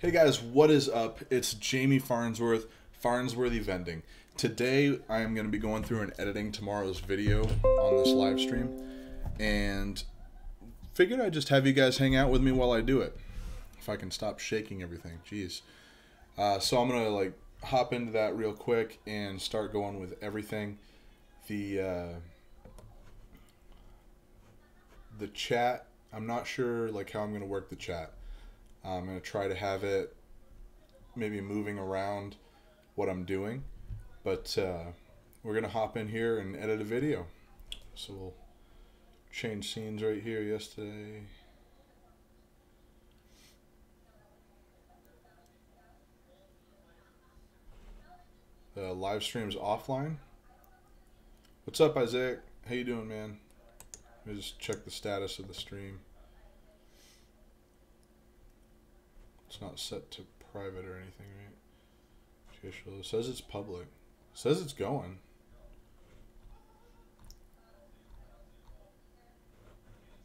Hey guys, what is up? It's Jamie Farnsworth, Farnsworthy Vending. Today I am going to be going through and editing tomorrow's video on this live stream, and figured I'd just have you guys hang out with me while I do it. If I can stop shaking everything, jeez. So I'm going to hop into that real quick and start going with everything. The chat, I'm not sure how I'm going to work the chat. I'm going to try to have it maybe moving around what I'm doing, but we're going to hop in here and edit a video. So we'll change scenes right here yesterday. The live stream's offline. What's up, Isaac? How you doing, man? Let me just check the status of the stream. It's not set to private or anything, right? Official. It says it's public. It says it's going.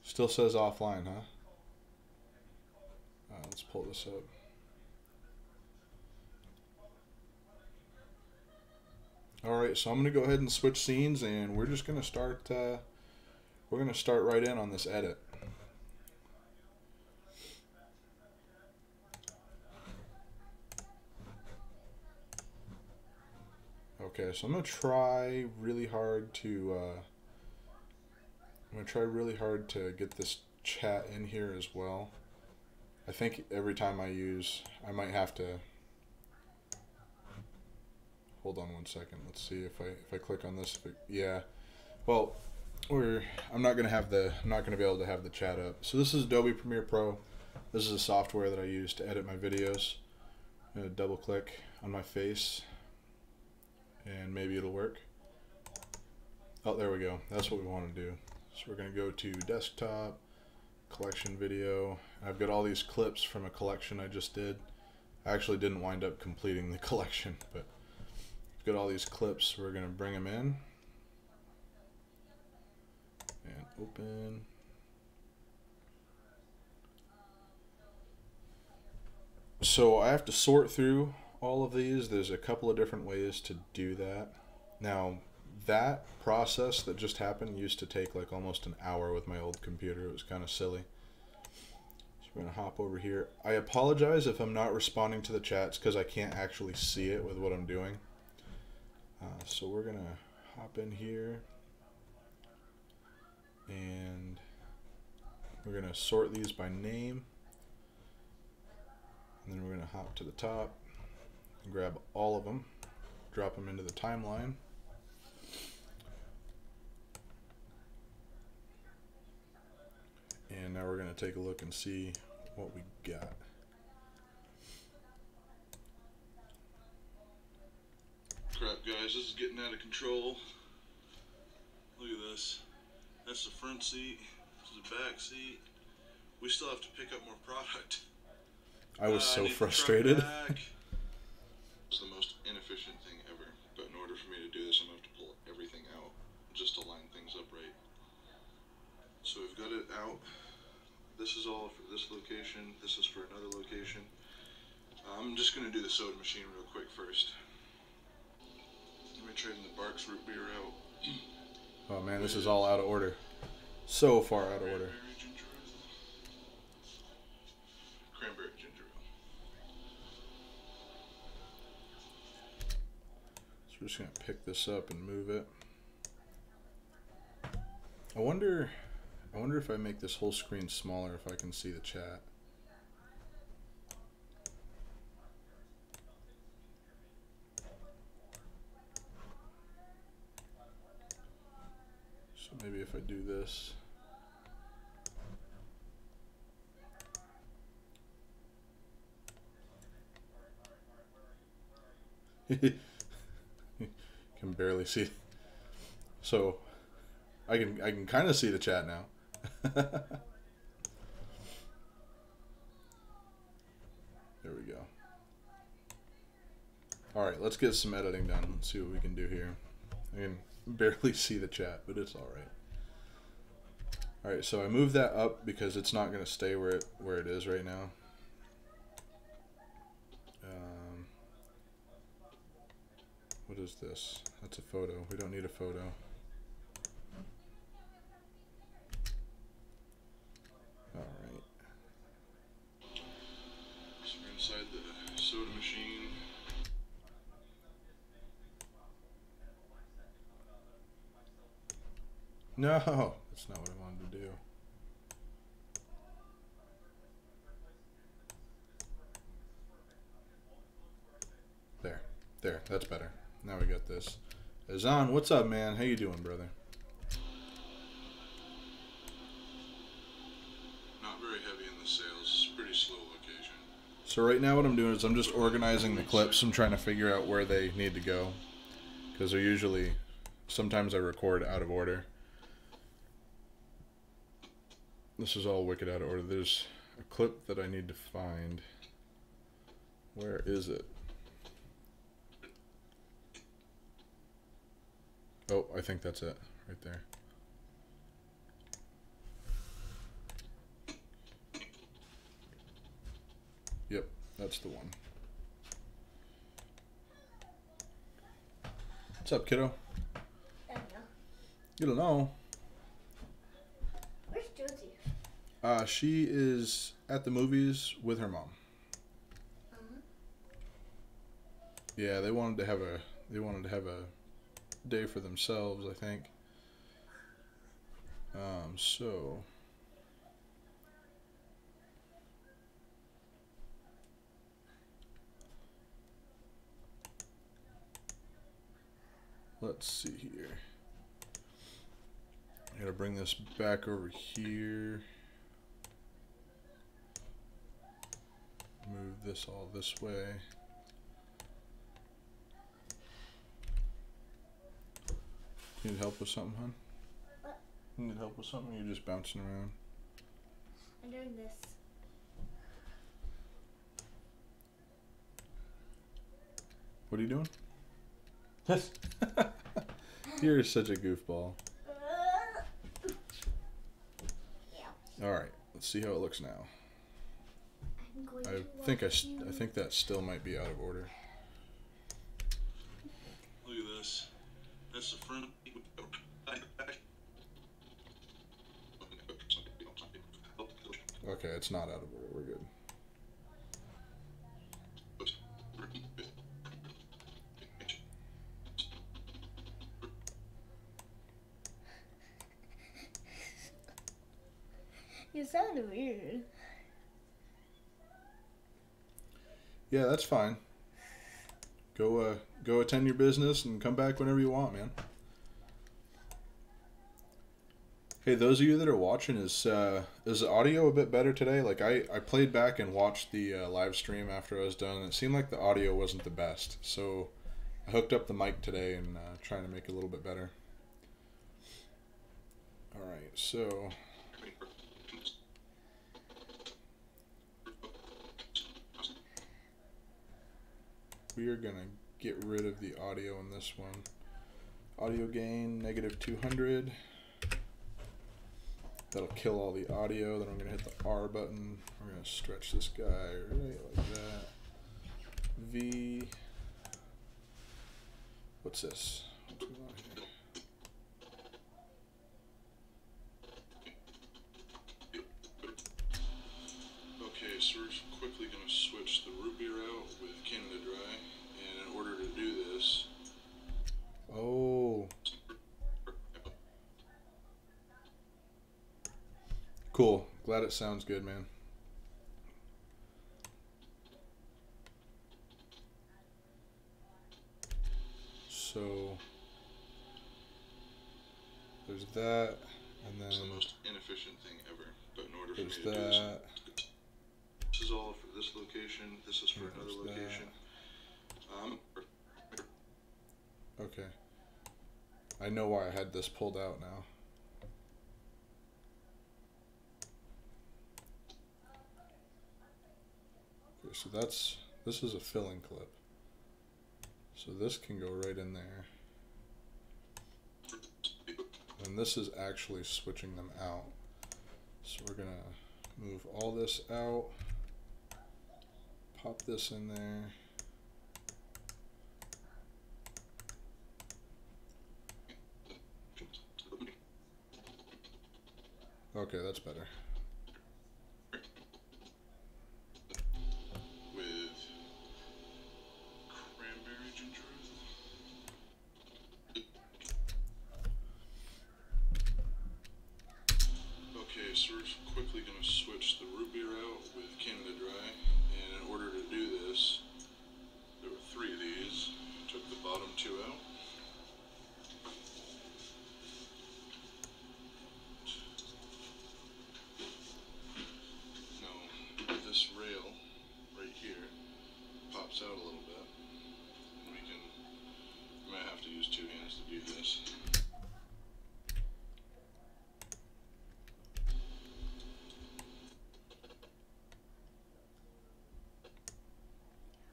Still says offline, huh? Let's pull this up. Alright, so I'm going to go ahead and switch scenes, and we're just going to start, we're going to start right in on this edit. Okay, so I'm gonna try really hard to get this chat in here as well. I think every time I might have to hold on one second. Let's see if I click on this. Yeah, well, I'm not gonna be able to have the chat up. So this is Adobe Premiere Pro. This is a software that I use to edit my videos. I'm gonna double click on my face, and maybe it'll work. Oh, there we go. That's what we want to do. So we're going to go to desktop, collection video. I've got all these clips from a collection I just did. I actually didn't wind up completing the collection, but I've got all these clips. We're going to bring them in and open. So I have to sort through all of these. There's a couple of different ways to do that. Now, that process that just happened used to take almost an hour with my old computer. It was kind of silly. So we're going to hop over here. I apologize if I'm not responding to the chats because I can't actually see it with what I'm doing. So we're going to hop in here, and we're going to sort these by name. And then we're going to hop to the top and grab all of them, drop them into the timeline. And now we're going to take a look and see what we got. Crap, guys, this is getting out of control. Look at this. That's the front seat. This is the back seat. We still have to pick up more product. I was so frustrated. It's the most inefficient thing ever, but in order for me to do this, I'm going to have to pull everything out just to line things up right. So we've got it out. This is all for this location. This is for another location. I'm just going to do the soda machine real quick first. Let me trade the Barks root beer out. Oh man, this is all out of order. So far out of order. Cranberry ginger ale. So we're just going to pick this up and move it. I wonder if I make this whole screen smaller, if I can see the chat. So maybe if I do this. Can barely see. So I can kind of see the chat now. There we go. Alright, let's get some editing done. Let's see what we can do here. I can barely see the chat, but it's alright. Alright, so I moved that up because it's not going to stay where it is right now. is this? That's a photo. We don't need a photo. Alright. So we're inside the soda machine. No, that's not what I wanted to do. There, that's better. Now we got this. Azan, what's up, man? How you doing, brother? Not very heavy in the sales. It's a pretty slow location. So right now what I'm doing is I'm just organizing the clips. I'm trying to figure out where they need to go. Because they're usually... Sometimes I record out of order. This is all wicked out of order. There's a clip that I need to find. Where is it? Oh, I think that's it. Right there. Yep, that's the one. What's up, kiddo? I don't know. You don't know. Where's Josie? She is at the movies with her mom. Yeah, they wanted to have a day for themselves, I think. So let's see here. I gotta bring this back over here. Move this all this way. You need help with something, hon? What? You need help with something? Or you're just bouncing around? I'm doing this. What are you doing? Yes. You're such a goofball. Yeah. All right, let's see how it looks now. I think that still might be out of order. Look at this. That's the front. Okay, it's not out of order. We're good. You sound weird. Yeah, that's fine. Go attend your business and come back whenever you want, man. Hey, those of you that are watching, is the audio a bit better today? Like I played back and watched the live stream after I was done, and it seemed like the audio wasn't the best. So I hooked up the mic today and trying to make it a little bit better. All right, so we are gonna get rid of the audio in this one. Audio gain -200. That'll kill all the audio. Then I'm gonna hit the R button. We're gonna stretch this guy right like that. V. What's this? What's going on here? Okay, so we're quickly gonna switch the root beer out with Canada Dry, and in order to do this, oh. Cool. Glad it sounds good, man. So there's that, and then it's the most inefficient thing ever. But in order for me to do this is all for this location. This is for another location. Okay. I know why I had this pulled out now. Okay, so this is a filling clip. So this can go right in there. And this is actually switching them out. So we're gonna move all this out, pop this in there, Okay, that's better. With cranberry ginger ale. Okay, so we're quickly going to switch the root beer out with Canada Dry, and in order to do this, there were 3 of these. Took the bottom 2 out. Now, this rail right here pops out a little bit, and we might have to use 2 hands to do this.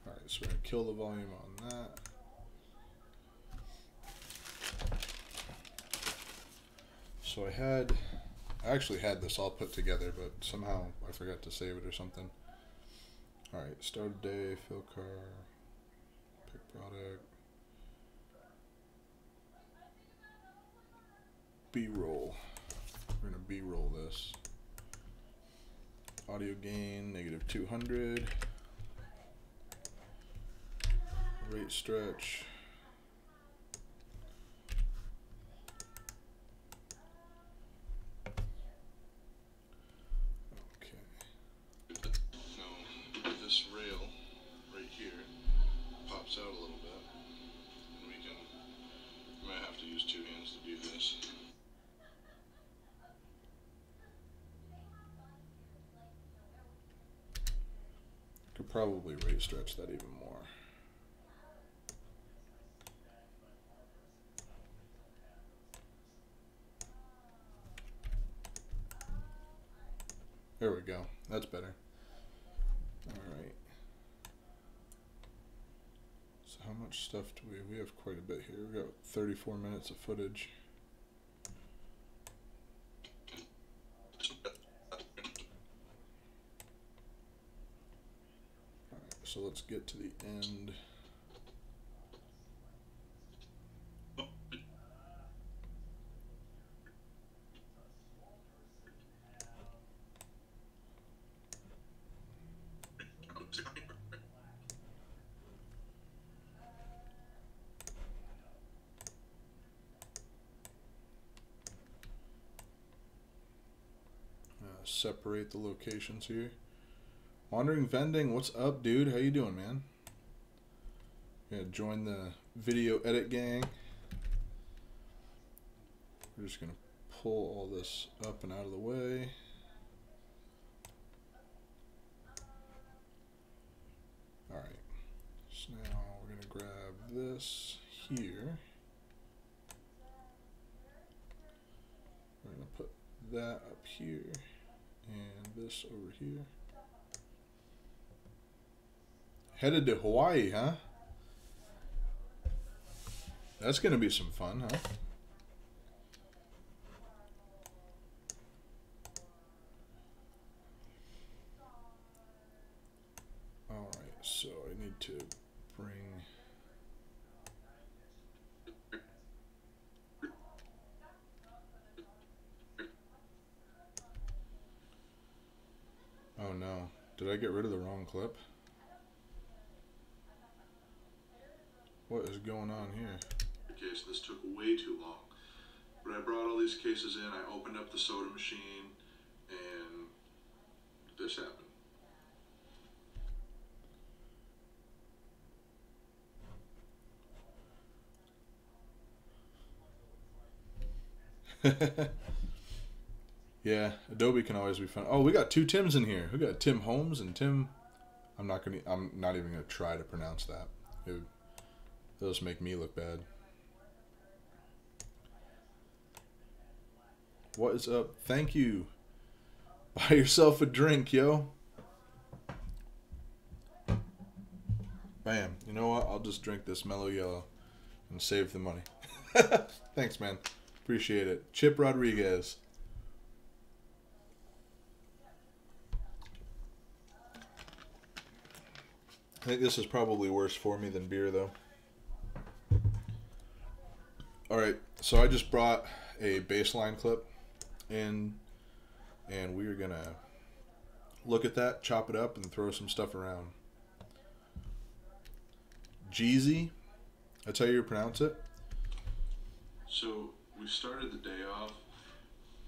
Alright, so we're going to kill the volume on that. So I actually had this all put together, but somehow I forgot to save it or something. Alright, start a day, fill car, pick product, B-roll. We're going to B-roll this. Audio gain, -200. Rate stretch. Now, this rail right here pops out a little bit, and we might have to use 2 hands to do this. Could probably rate stretch that even more. There we go. That's better. Alright. So how much stuff do we have quite a bit here. We've got 34 minutes of footage. Alright, so let's get to the end. Separate the locations here. Wandering Vending, what's up, dude? How you doing, man? Gonna join the video edit gang. We're just gonna pull all this up and out of the way. Alright, so now we're gonna grab this here. We're gonna put that up here. And this over here. Headed to Hawaii, huh? That's gonna be some fun, huh? Alright, so I need to bring... Oh no, did I get rid of the wrong clip? What is going on here? Case, this took way too long. But I brought all these cases in, I opened up the soda machine, and this happened. Yeah, Adobe can always be fun. Oh, we got 2 Tims in here. We got Tim Holmes and Tim. I'm not even gonna try to pronounce that. It'll just make me look bad. What is up? Thank you. Buy yourself a drink, yo. Bam. You know what? I'll just drink this Mellow Yellow and save the money. Thanks, man. Appreciate it. Chip Rodriguez. I think this is probably worse for me than beer, though. Alright, so I just brought a baseline clip in and we are gonna look at that, chop it up, and throw some stuff around. Jeezy, that's how you pronounce it? So we started the day off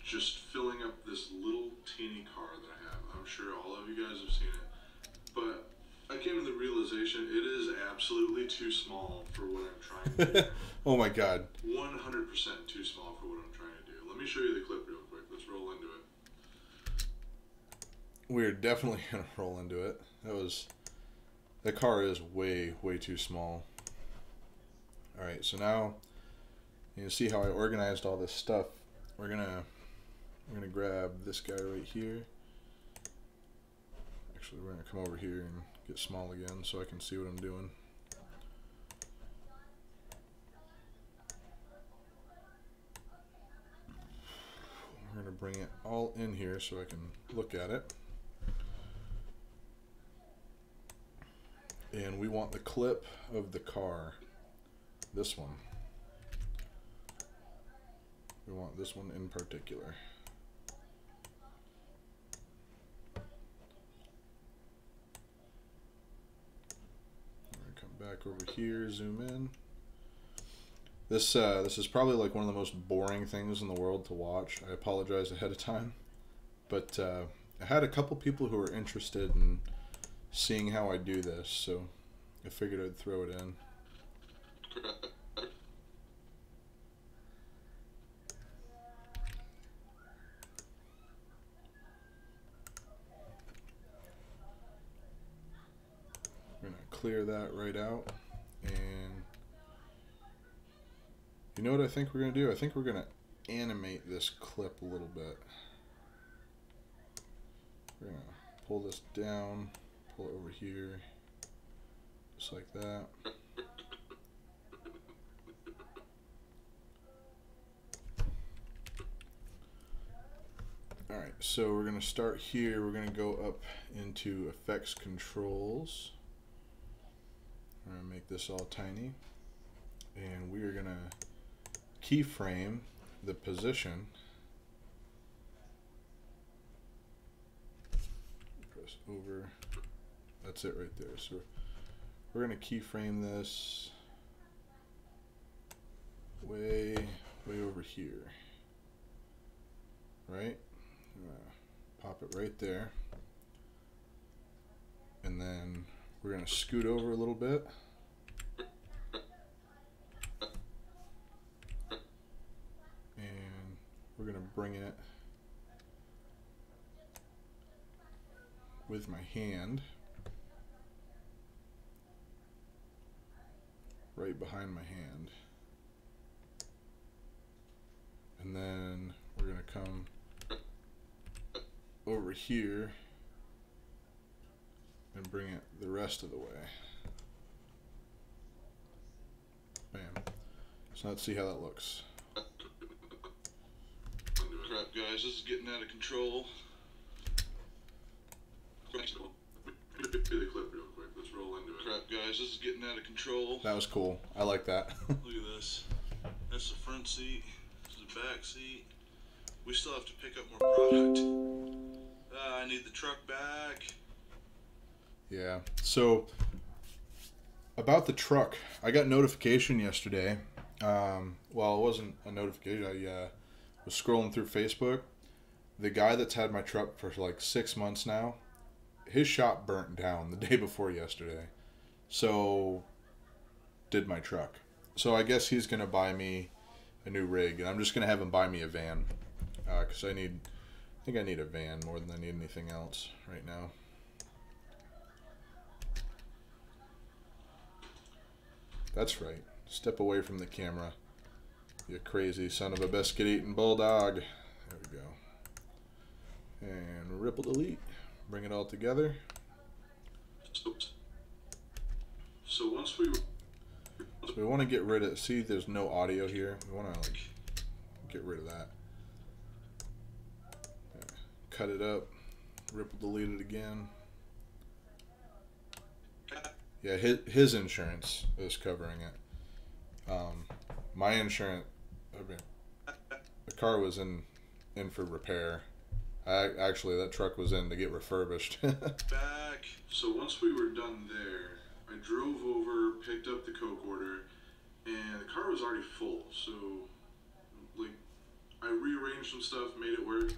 just filling up this little teeny car that I have. I'm sure all of you guys have seen it. But I came to the realization it is absolutely too small for what I'm trying to do. Oh my god. 100% too small for what I'm trying to do. Let me show you the clip real quick. Let's roll into it. We're definitely gonna roll into it. The car is way too small. Alright, so now you can see how I organized all this stuff. We're gonna grab this guy right here. Actually, we're gonna come over here and get small again so I can see what I'm doing. We're gonna bring it all in here so I can look at it. And we want the clip of the car. This one. We want this one in particular. Come back over here, zoom in. This is probably like one of the most boring things in the world to watch. I apologize ahead of time. But I had a couple people who were interested in seeing how I do this, so I figured I'd throw it in. We're gonna clear that right out, and you know what I think we're gonna do? I think we're gonna animate this clip a little bit. We're gonna pull this down, pull it over here, just like that. Alright, so we're going to start here. We're going to go up into effects controls. We're going to make this all tiny. And we are going to keyframe the position. Press over. That's it right there. So we're going to keyframe this way over here. Right? Pop it right there, and then we're going to scoot over a little bit, and we're going to bring it with my hand right behind my hand, and then we're going to come over here and bring it the rest of the way. Bam. So let's see how that looks. Crap, guys, this is getting out of control. Do the clip real quick. Let's roll into it. Crap, guys, this is getting out of control. That was cool. I like that. Look at this. That's the front seat. This is the back seat. We still have to pick up more product. I need the truck back. Yeah. So about the truck, I got notification yesterday. Well, it wasn't a notification. I was scrolling through Facebook. The guy that's had my truck for like 6 months now, his shop burnt down the day before yesterday. So did my truck. So I guess he's gonna buy me a new rig, and I'm just gonna have him buy me a van. Because I think I need a van more than I need anything else right now. That's right. Step away from the camera, you crazy son of a biscuit-eating bulldog. There we go. And ripple delete. Bring it all together. So once we want to get rid of. See, there's no audio here. We want to like get rid of that. Cut it up, ripple delete it again. Yeah, his insurance is covering it. My insurance, I mean, the car was in for repair. Actually, that truck was in to get refurbished. Back. So once we were done there, I drove over, picked up the Coke order, and the car was already full. So, like, I rearranged some stuff, made it work.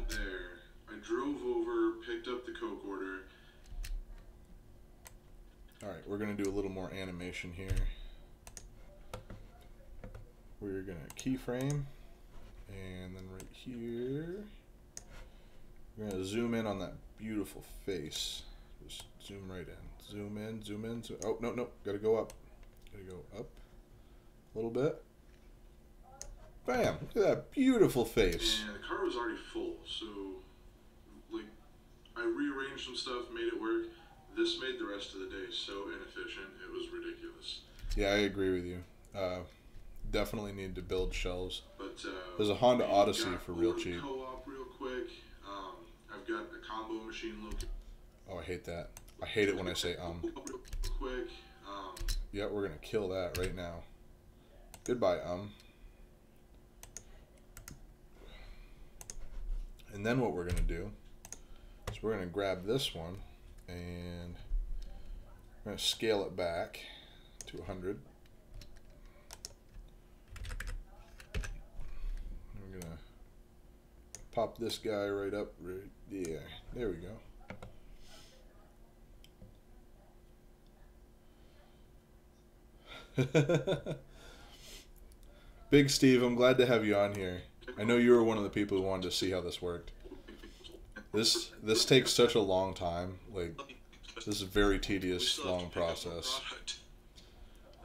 There, I drove over, picked up the Coke order. Alright, we're going to do a little more animation here. We're going to keyframe, and then right here, we're going to zoom in on that beautiful face. Just zoom right in. Zoom in, zoom in. Oh, no, no, got to go up. Got to go up a little bit. Bam! Look at that beautiful face. And the car was already full, so, like, I rearranged some stuff, made it work. This made the rest of the day so inefficient, it was ridiculous. Yeah, I agree with you. Definitely need to build shelves. But there's a Honda Odyssey for real cheap. Co-op real quick. I've got a combo machine located. Oh, I hate that. I hate it when I say Real quick. Yeah, we're gonna kill that right now. Goodbye, And then what we're gonna do is we're gonna grab this one and we're gonna scale it back to 100. I'm gonna pop this guy right up, right there. There we go. Big Steve, I'm glad to have you on here. I know you were one of the people who wanted to see how this worked. This takes such a long time. Like, this is a very tedious, long process.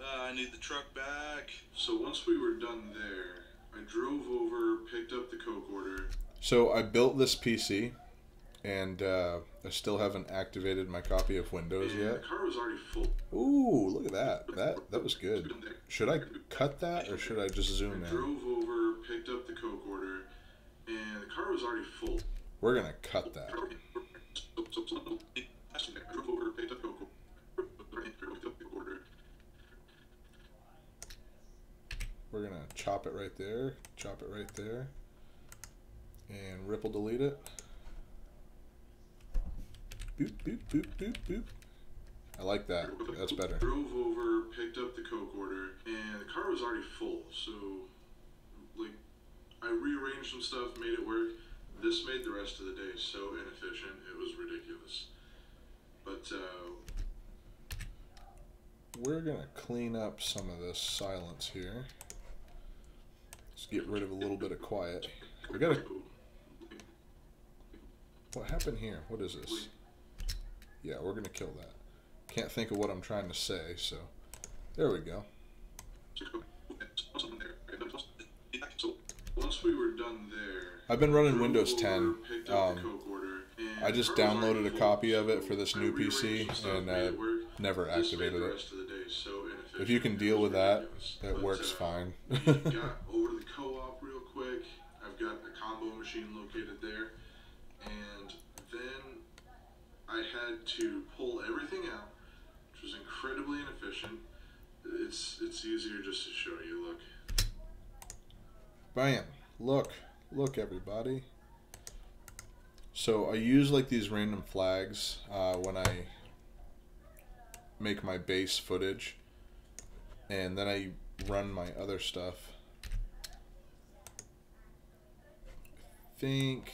I need the truck back. So once we were done there, I drove over, picked up the Coke order. So I built this PC, and I still haven't activated my copy of Windows yet. The car was already full. Ooh, look at that. That was good. Should I cut that, or should I just zoom in? I drove over, picked up the Coke order, and the car was already full. We're gonna cut that. We're gonna chop it right there, and ripple delete it. Boop, boop, boop, boop, boop. I like that. That's better. Drove over, picked up the Coke order, and the car was already full. So, like, I rearranged some stuff, made it work. This made the rest of the day so inefficient, it was ridiculous. But, we're gonna clean up some of this silence here. Let's get rid of a little bit of quiet. I gotta... What happened here? What is this? Yeah, we're gonna kill that. Can't think of what I'm trying to say, so... There we go. Once we were done there... I've been running Windows 10. I just downloaded a copy of it for this new PC, and never activated it. If you can deal with that, it works fine. Got over to the co-op real quick. I've got a combo machine located there, and then I had to pull everything out, which was incredibly inefficient. It's easier just to show you. Look. Bam! Look, everybody. So I use like these random flags when I make my base footage, and then I run my other stuff. I think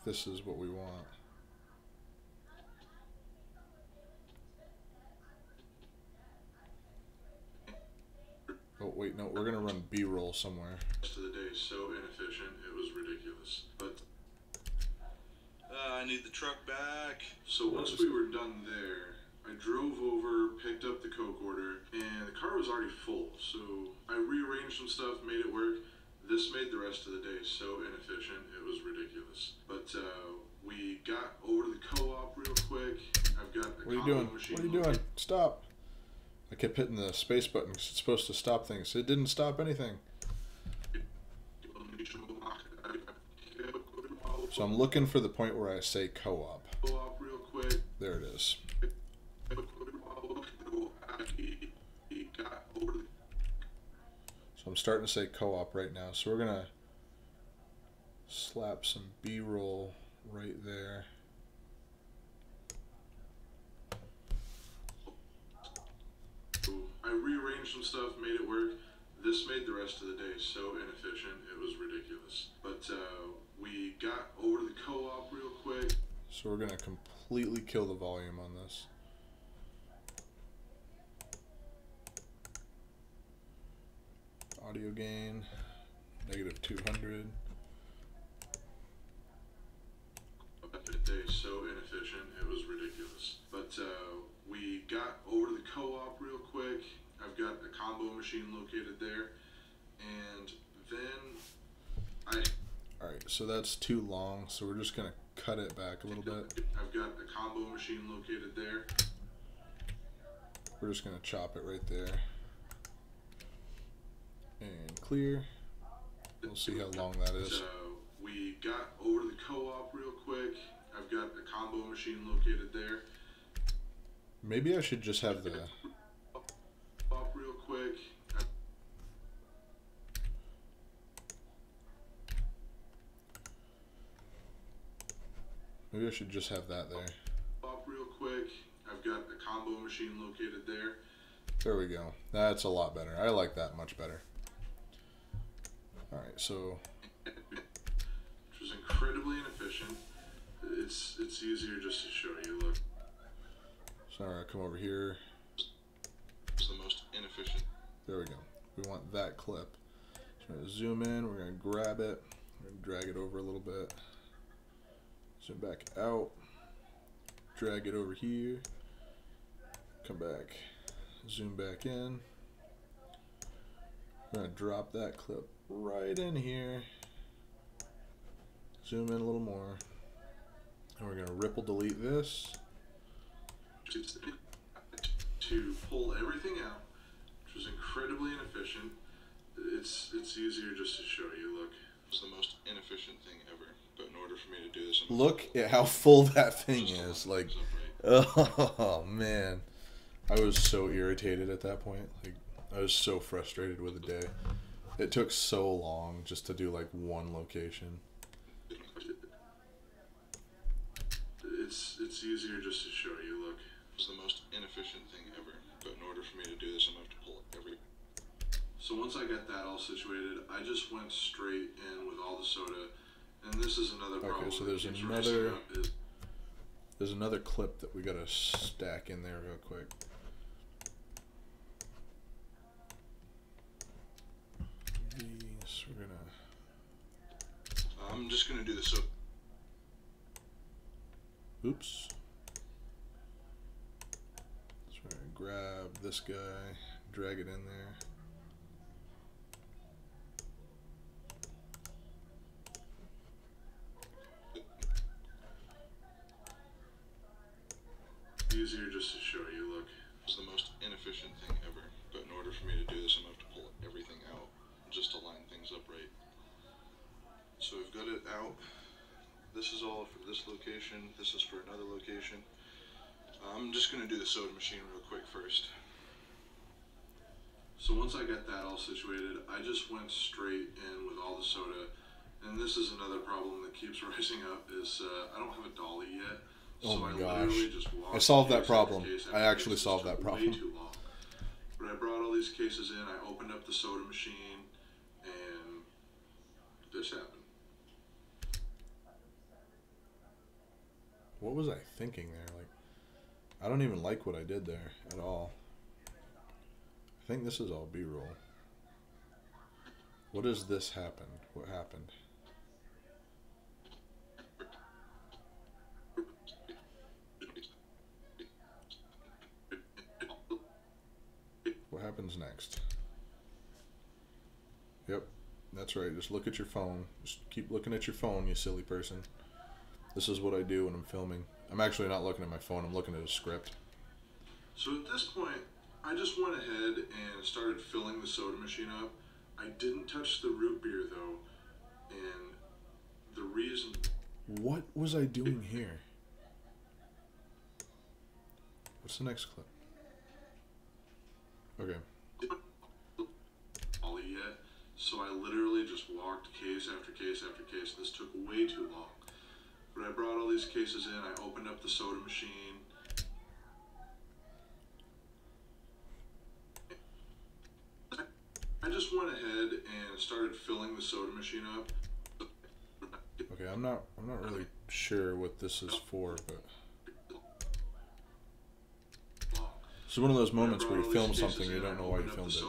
this is what we want. Oh wait, no, we're gonna run B-roll somewhere. The rest of the day so inefficient, it was ridiculous. But I need the truck back. So once we were done there, I drove over, picked up the Coke order, and the car was already full. So I rearranged some stuff, made it work. This made the rest of the day so inefficient, it was ridiculous. But we got over to the co-op real quick. I've got a What are you doing? What are you doing? Stop. I kept hitting the space button because it's supposed to stop things. It didn't stop anything. So I'm looking for the point where I say co-op. Co-op real quick. There it is. So I'm starting to say co-op right now. So we're gonna slap some B-roll right there. I rearranged some stuff, made it work. This made the rest of the day so inefficient, it was ridiculous. But we got over to the co-op real quick. So we're gonna completely kill the volume on this. Audio gain, negative 200. The day so inefficient, it was ridiculous. But we got over to the co-op real quick. I've got a combo machine located there. And then Alright, so that's too long, so we're just gonna cut it back a little bit. I've got a combo machine located there. We're just gonna chop it right there. And clear. We'll see how long that is. So we got over to the co-op real quick. I've got a combo machine located there. Maybe I should just have the... Up real quick. Maybe I should just have that there. Up real quick. I've got a combo machine located there. There we go. That's a lot better. I like that much better. Alright, so... Which was incredibly inefficient. It's easier just to show you, look. So now we're gonna come over here. It's the most inefficient. There we go. We want that clip. So we're gonna zoom in, we're gonna grab it, we're gonna drag it over a little bit. Zoom back out. Drag it over here. Come back. Zoom back in. We're gonna drop that clip right in here. Zoom in a little more. And we're gonna ripple delete this. To pull everything out, which was incredibly inefficient. It's easier just to show you, look. It's the most inefficient thing ever. But in order for me to do this, look at how full that thing is. Like, oh man. I was so irritated at that point. Like, I was so frustrated with the day. It took so long just to do like one location. It's easier just to show you, look. It's the most inefficient thing ever. But in order for me to do this, I'm going to have to pull every... So once I got that all situated, I just went straight in with all the soda. And this is another problem. Okay, so there's another clip that we gotta stack in there real quick. These we're gonna... I'm just gonna do this so... Oops. So we're gonna grab this guy, drag it in there. Easier just to show you, look. It's the most inefficient thing ever. But in order for me to do this, I'm going to have to pull everything out just to line things up right. So we've got it out. This is all for this location. This is for another location. I'm just going to do the soda machine real quick first. So once I got that all situated, I just went straight in with all the soda. And this is another problem that keeps rising up is I don't have a dolly yet. Oh so my I gosh. I solved that problem. I actually solved that problem. Way too long. But I brought all these cases in, I opened up the soda machine, and this happened. What was I thinking there? Like, I don't even like what I did there at all. I think this is all B-roll. What does this happen? What happened? What happens next? Yep, that's right. Just look at your phone. Just keep looking at your phone, you silly person. This is what I do when I'm filming. I'm actually not looking at my phone. I'm looking at a script. So at this point, I just went ahead and started filling the soda machine up. I didn't touch the root beer though, and the reason... What was I doing here? What's the next clip? Okay. Ollie yet, So I literally just walked case after case after case. This took way too long. But I brought all these cases in. I opened up the soda machine. I just went ahead and started filling the soda machine up. Okay, I'm not really sure what this is for, but it's one of those moments where you film something you don't know why you filmed it.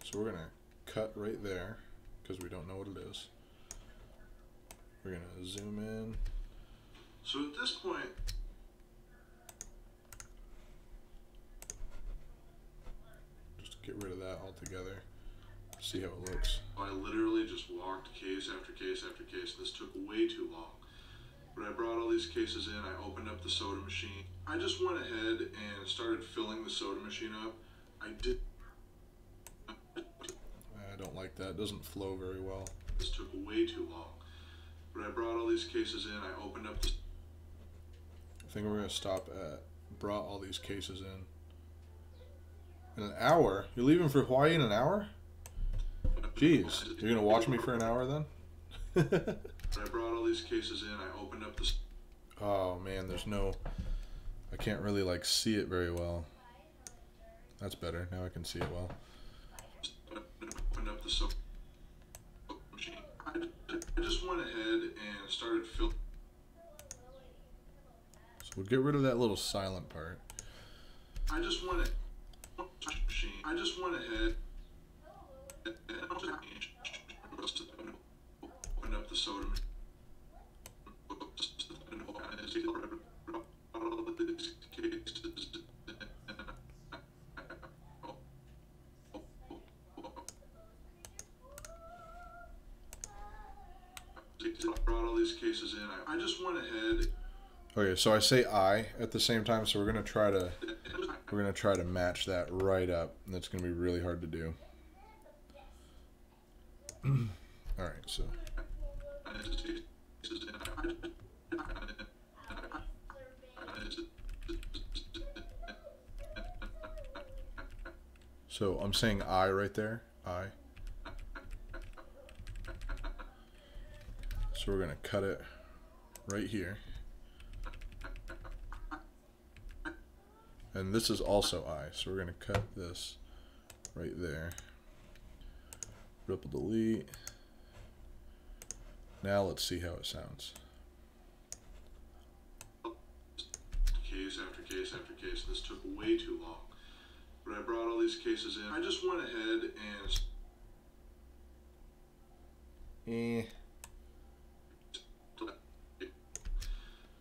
So we're gonna cut right there because we don't know what it is. We're gonna zoom in. So at this point, just get rid of that altogether. See how it looks. I literally just walked case after case after case. This took way too long. But I brought all these cases in. I opened up the soda machine. I just went ahead and started filling the soda machine up. I did. I don't like that. It doesn't flow very well. This took way too long. But I brought all these cases in. I opened up the. I think we're gonna stop at brought all these cases in an hour. You're leaving for Hawaii in an hour? Jeez, you're gonna watch me for an hour then? I brought all these cases in. I opened up the. Oh man, there's no. I can't really like see it very well. That's better. Now I can see it well. Opened up the soda machine. I just went ahead and started filling. So we'll get rid of that little silent part. I just went ahead and opened up the soda machine. Brought all these cases in. I just went ahead. Okay, so I say I at the same time, so we're gonna try to match that right up, and that's gonna be really hard to do. All right, so. So I'm saying I right there, I. So we're gonna cut it right here. And this is also I, so we're gonna cut this right there. Ripple delete. Now let's see how it sounds. Case after case after case. This took way too long. But I brought all these cases in. I just went ahead and.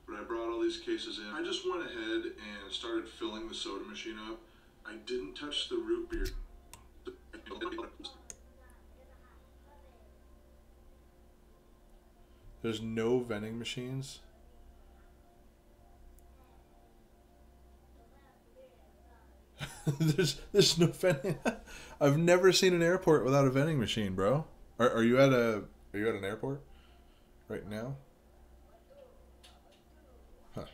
But I brought all these cases in. I just went ahead and started filling the soda machine up. I didn't touch the root beer. There's no vending machines. there's no vending. I've never seen an airport without a vending machine, bro. Are you at an airport right now? Huh.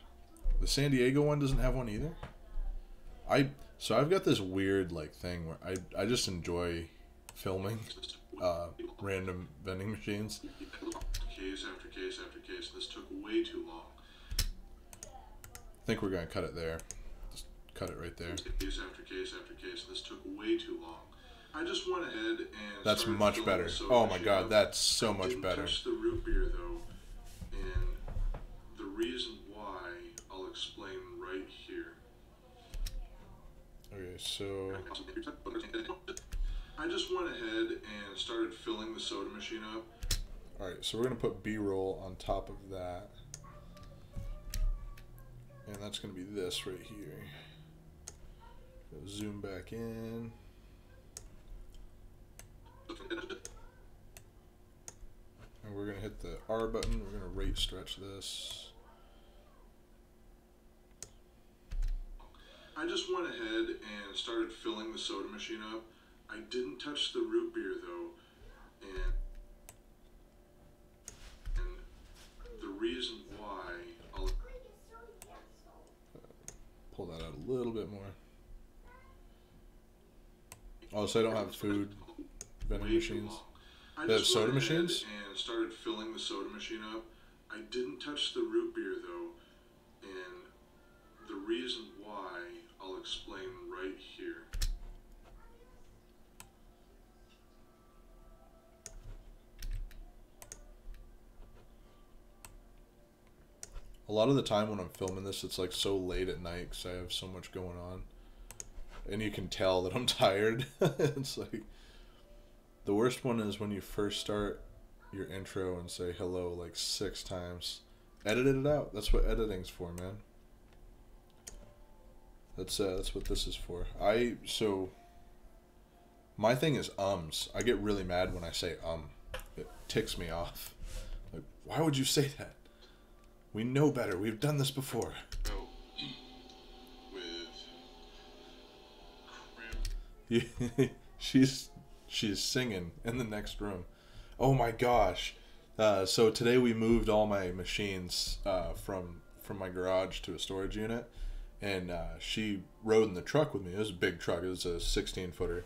The San Diego one doesn't have one either. So I've got this weird like thing where I just enjoy filming random vending machines. Case after case after case. This took way too long. I think we're gonna cut it there. Just cut it right there. Case after case after case. This took way too long. I just went ahead and. That's much better. Oh my god, that's so much better. Touch the root beer though, and the reason why I'll explain right here. Okay, so. I just went ahead and started filling the soda machine up. Alright, so we're going to put B-roll on top of that. And that's going to be this right here. Zoom back in. And we're going to hit the R button. We're going to rate stretch this. I just went ahead and started filling the soda machine up. I didn't touch the root beer though, and the reason why I'll pull that out a little bit more. Oh, so I don't have food vending Way too machines? long. I They have just soda went ahead machines? and started filling the soda machine up. I didn't touch the root beer though, and the reason why I'll explain right here. A lot of the time when I'm filming this, it's like so late at night because I have so much going on. And you can tell that I'm tired. It's like, the worst one is when you first start your intro and say hello like 6 times. Edited it out. That's what editing's for, man. That's what this is for. So my thing is ums. I get really mad when I say It ticks me off. Like, why would you say that? We know better. We've done this before. Oh, with cranberry. she's singing in the next room. Oh my gosh. So today we moved all my machines from my garage to a storage unit, and she rode in the truck with me. It was a big truck. It was a 16-footer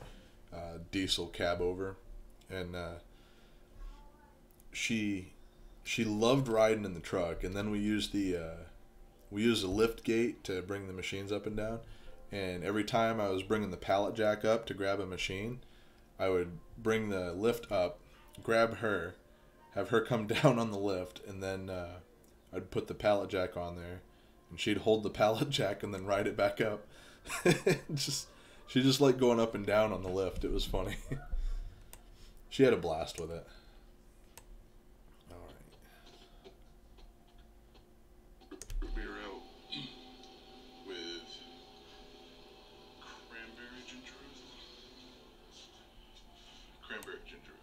diesel cab over, and she loved riding in the truck. And then we used a lift gate to bring the machines up and down. And every time I was bringing the pallet jack up to grab a machine, I would bring the lift up, grab her, have her come down on the lift, and then I'd put the pallet jack on there, and she'd hold the pallet jack and then ride it back up. She just liked going up and down on the lift. It was funny. She had a blast with it. All right. Beer out with cranberry ginger ale. Cranberry ginger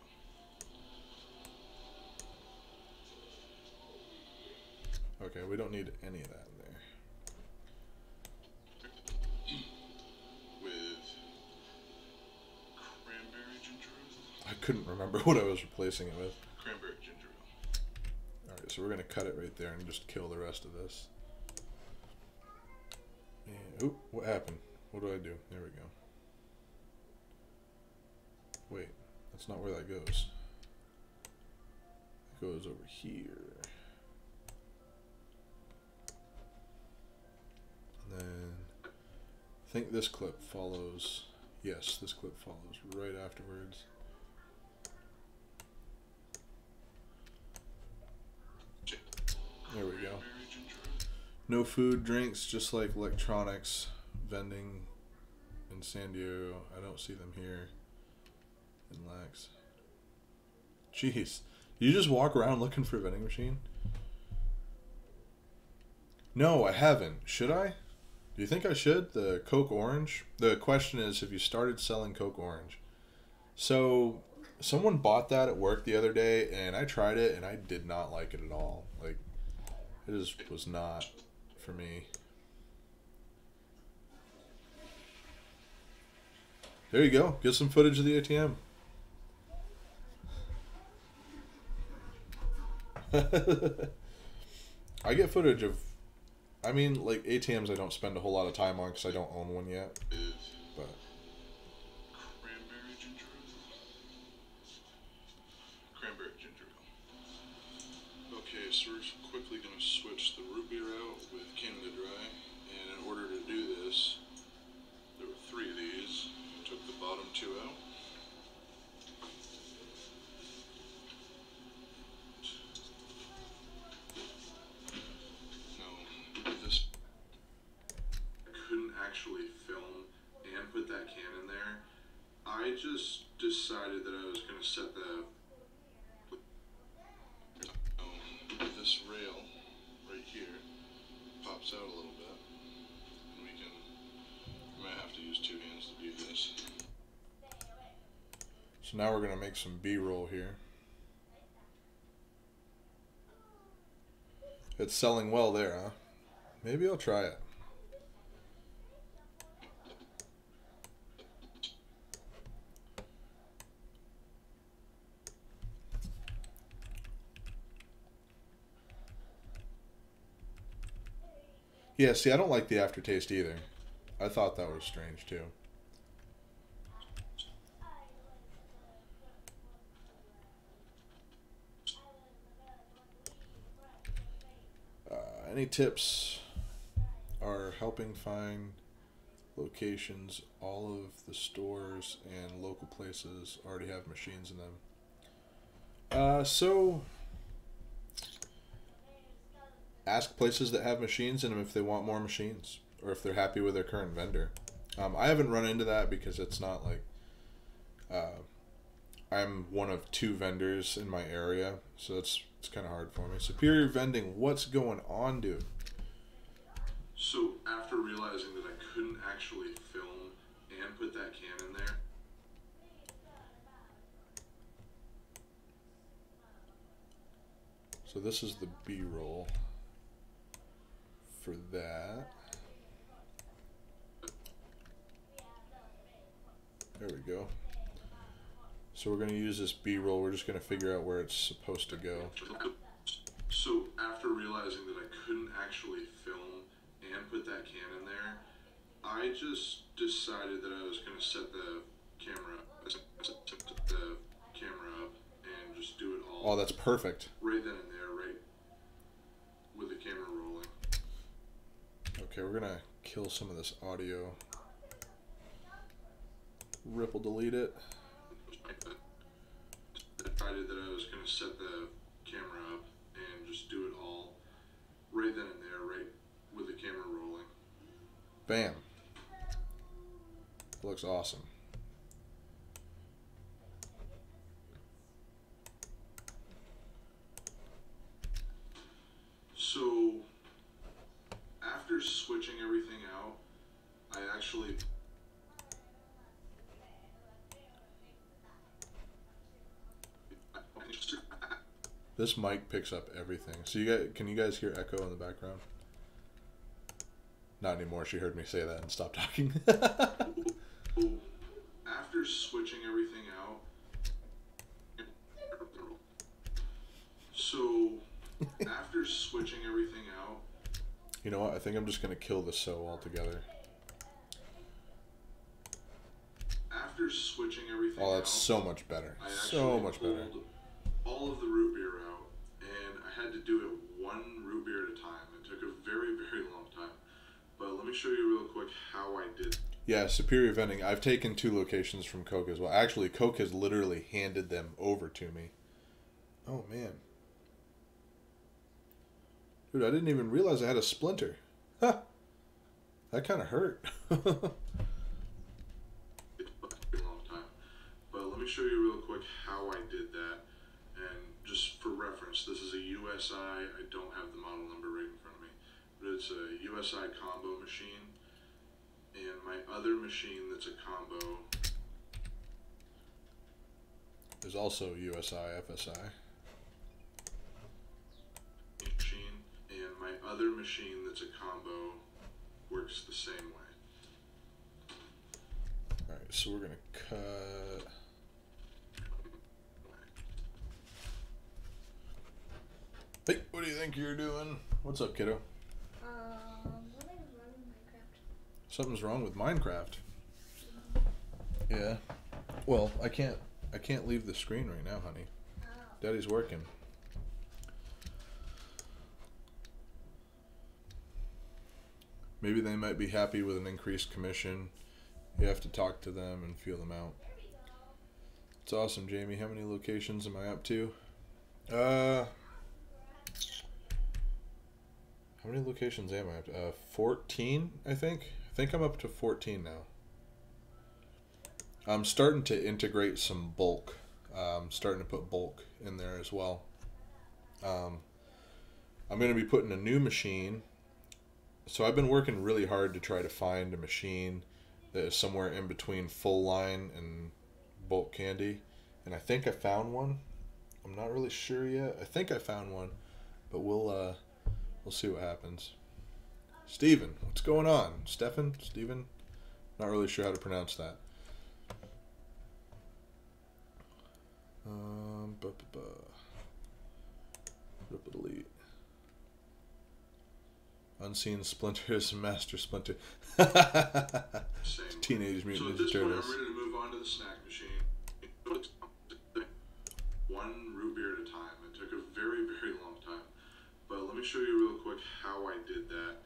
ale. Okay, we don't need any of that in there. With cranberry ginger ale. I couldn't remember what I was replacing it with. Cranberry ginger ale. Alright, so we're going to cut it right there and just kill the rest of this. And, oop, what happened? What do I do? There we go. Wait, that's not where that goes. It goes over here. And then I think this clip follows. Yes, this clip follows right afterwards. There we go. No food, drinks, just like electronics, vending in San Diego. I don't see them here in Lax. Jeez. You just walk around looking for a vending machine? No, I haven't. Should I? Do you think I should? The Coke Orange? The question is, have you started selling Coke Orange? So, someone bought that at work the other day, and I tried it, and I did not like it at all. Like, it just was not for me. There you go. Get some footage of the ATM. I get footage of, I mean, like ATMs I don't spend a whole lot of time on because I don't own one yet. But Cranberry ginger ale. Cranberry ginger ale. Okay, so we're quickly going to switch the root beer out with Canada Dry. And in order to do this, there were 3 of these. Took the bottom 2 out. This I couldn't actually film and put that can in there. I just decided that I was going to set the this rail right here pops out a little bit, and we might have to use 2 hands to do this. so now we're gonna make some B-roll here. It's selling well there, huh? Maybe I'll try it. Yeah, see, I don't like the aftertaste either. I thought that was strange too. Any tips are helping find locations. All of the stores and local places already have machines in them. So ask places that have machines in them if they want more machines or if they're happy with their current vendor. I haven't run into that because it's not like I'm one of 2 vendors in my area, so it's kind of hard for me. Superior Vending, what's going on, dude? So after realizing that I couldn't actually film and put that can in there, so this is the B-roll for that. There we go. So we're going to use this B-roll. We're just going to figure out where it's supposed to go. so after realizing that I couldn't actually film and put that can in there, I just decided that I was going to set the camera up and just do it all. Oh, that's perfect. Right then and there, right with the camera rolling. Okay, we're going to kill some of this audio. Ripple delete it. I decided that I was going to set the camera up and just do it all right then and there, right with the camera rolling. Bam. Looks awesome. So after switching everything out, I actually This mic picks up everything. So can you guys hear echo in the background? Not anymore. She heard me say that and stopped talking. After switching everything out, so after switching everything out, You know what? I think I'm just going to kill the so altogether. after switching everything Oh, that's out, so much better. I So actually much better. pulled all of the root beer out, and I had to do it 1 root beer at a time. It took a very, very long time. But let me show you real quick how I did. Yeah, Superior Vending. I've taken 2 locations from Coke as well. Actually, Coke has literally handed them over to me. Oh, man. Dude, I didn't even realize I had a splinter. Huh. That kind of hurt. It took a very long time. But let me show you real quick how I did that. And just for reference, this is a USI. I don't have the model number right in front of me. But it's a USI combo machine. And my other machine that's a combo There's also USI, FSI. machine. And my other machine that's a combo works the same way. Alright, so we're going to cut... Hey, what do you think you're doing? What's up, kiddo? Something's wrong with Minecraft. Something's wrong with Minecraft. Yeah. Well, I can't leave the screen right now, honey. Oh. Daddy's working. Maybe they might be happy with an increased commission. You have to talk to them and feel them out. It's awesome, Jamie. How many locations am I up to? How many locations am I up to? 14, I think. I think I'm up to 14 now. I'm starting to integrate some bulk. I'm starting to put bulk in there as well. I'm going to be putting a new machine. So I've been working really hard to try to find a machine that is somewhere in between full line and bulk candy. And I think I found one. I'm not really sure yet. I think I found one. But we'll see what happens. Steven, what's going on? Stefan? Steven? Not really sure how to pronounce that. Ripple delete. Unseen Splinters and Master Splinter. Teenage Mutant Ninja Turtles. So at this point, I'm ready to move on to the snack machine. 1 root beer at a time. It took a very, very long time. But let me me show you real quick how I did that.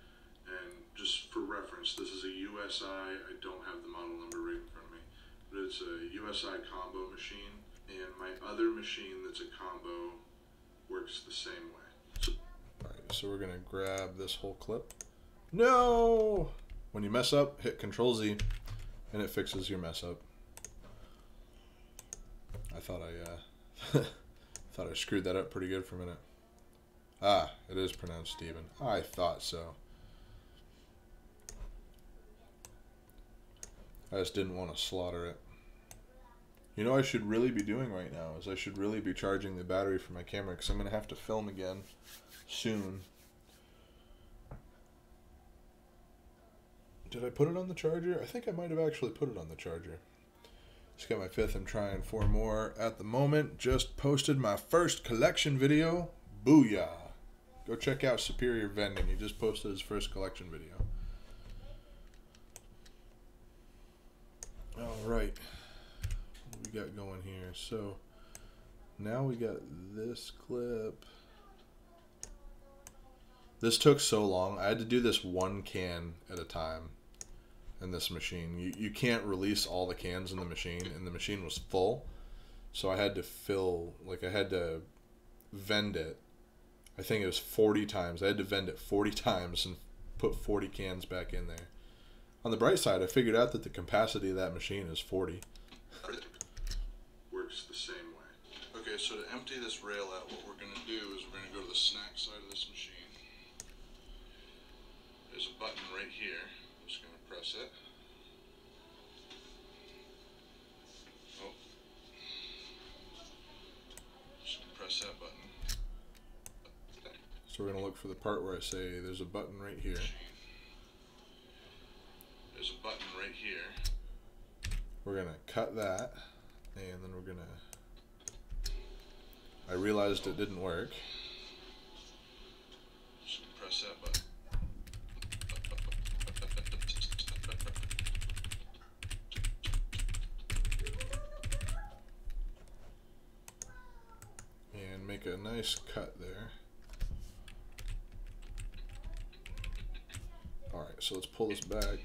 And just for reference, this is a USI. I don't have the model number right in front of me, but it's a USI combo machine. And my other machine that's a combo works the same way. Alright, so we're gonna grab this whole clip. No! When you mess up, hit Control Z and it fixes your mess up. I thought I thought I screwed that up pretty good for a minute. Ah, it is pronounced Steven. I thought so. I just didn't want to slaughter it. You know what I should really be doing right now is I should really be charging the battery for my camera because I'm going to have to film again soon. Did I put it on the charger? I think I might have actually put it on the charger. Just got my 5th. I'm trying 4 more at the moment. Just posted my first collection video. Booyah. Go check out Superior Vending. He just posted his first collection video. Alright. What do we got going here? So, now we got this clip. This took so long. I had to do this one can at a time in this machine. You can't release all the cans in the machine, and the machine was full. So I had to fill, like I had to vend it. I think it was 40 times. I had to vend it 40 times and put 40 cans back in there. On the bright side, I figured out that the capacity of that machine is 40. Works the same way. Okay, so to empty this rail out, what we're going to do is we're going to go to the snack side of this machine. There's a button right here. I'm just going to press it. Oh. Just going to press that button. So we're going to look for the part where I say there's a button right here. There's a button right here. We're going to cut that, and then we're going to... I realized it didn't work. Just going to press that button. And make a nice cut there. Alright, so let's pull this back.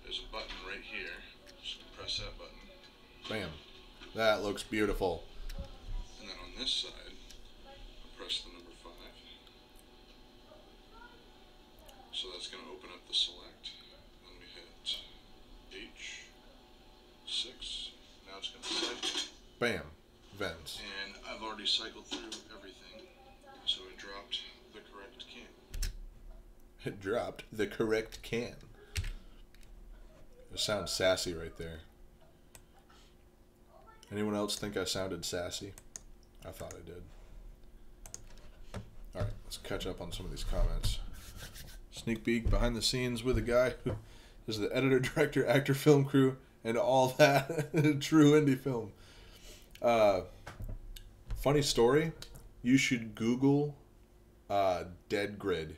There's a button right here. Just press that button. Bam. That looks beautiful. And then on this side, press the number 5. So that's going to open up the select. Then we hit H6. Now it's going to cycle. Bam. Vents. And I've already cycled through everything. So it dropped the correct can. It dropped the correct can. It sounds sassy right there. Anyone else think I sounded sassy? I thought I did. Alright, let's catch up on some of these comments. Sneak peek behind the scenes with a guy who is the editor, director, actor, film crew, and all that. True indie film. Funny story. You should Google Dead Grid.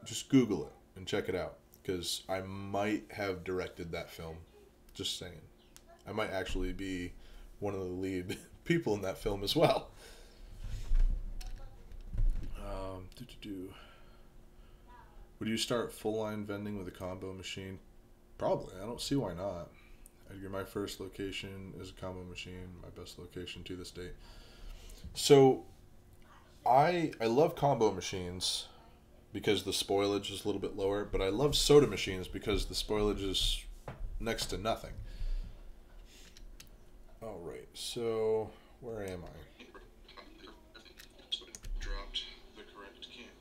Just Google it and check it out. Because I might have directed that film. Just saying. I might actually be one of the lead people in that film as well. Would you start full line vending with a combo machine? Probably. I don't see why not. Edgar, my first location is a combo machine. My best location to this date. So, I love combo machines because the spoilage is a little bit lower, but I love soda machines because the spoilage is next to nothing. Alright, so where am I? Dropped the correct can.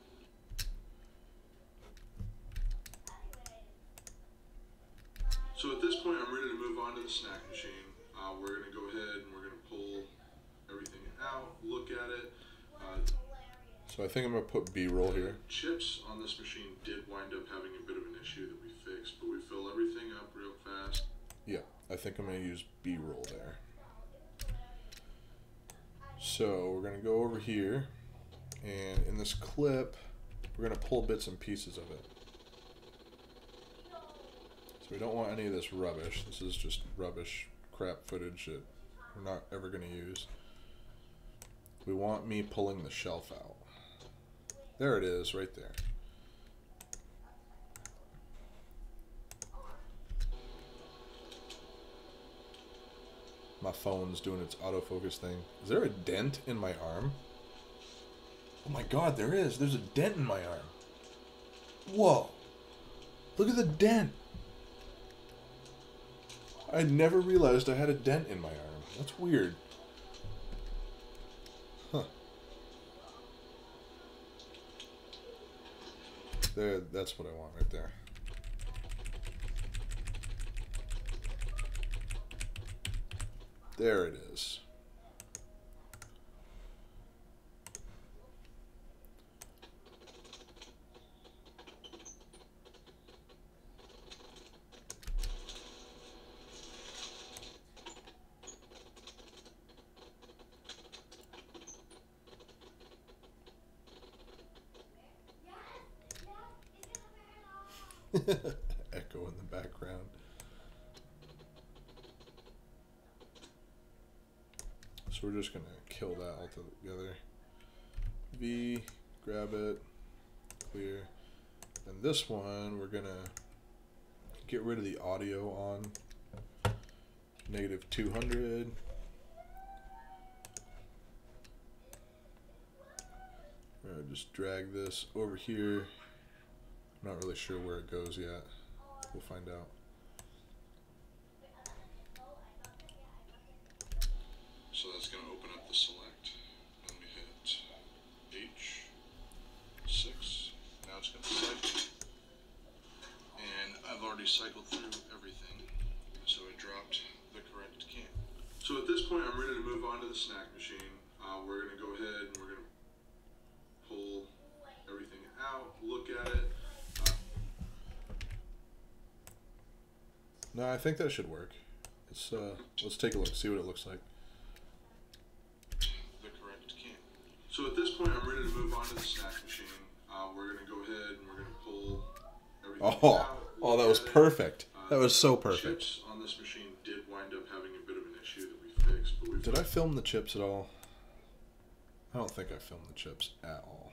So at this point, I'm ready to move on to the snack machine. We're going to go ahead and we're going to pull everything out, look at it. So I think I'm going to put B-roll here. Chips on this machine did wind up having a bit of an issue that we fixed, but we fill everything up real fast. Yeah, I think I'm going to use B-roll there. So we're going to go over here, and in this clip, we're going to pull bits and pieces of it. So we don't want any of this rubbish. This is just rubbish, crap footage that we're not ever going to use. We want me pulling the shelf out. There it is, right there. My phone's doing its autofocus thing. Is there a dent in my arm? Oh my god, there is. There's a dent in my arm. Whoa. Look at the dent. I never realized I had a dent in my arm. That's weird. Huh. There, that's what I want right there. There it is. Echo in the background. So we're just gonna kill that altogether. V, grab it, clear. And this one, we're gonna get rid of the audio on -200. We're gonna just drag this over here. I'm not really sure where it goes yet. We'll find out. So that's going to open up the select. Then we hit H6. Now it's going to cycle. And I've already cycled through everything. So I dropped the correct can. So at this point, I'm ready to move on to the snack machine. We're going to go ahead and we're going to pull everything out, look at it. No, I think that should work. Let's take a look, see what it looks like. The correct can. So at this point, I'm ready to move on to the snack machine. We're going to go ahead and we're going to pull everything out. Oh, that was perfect. That was so perfect. Chips on this machine did wind up having a bit of an issue that we fixed. But did I film the chips at all? I don't think I filmed the chips at all.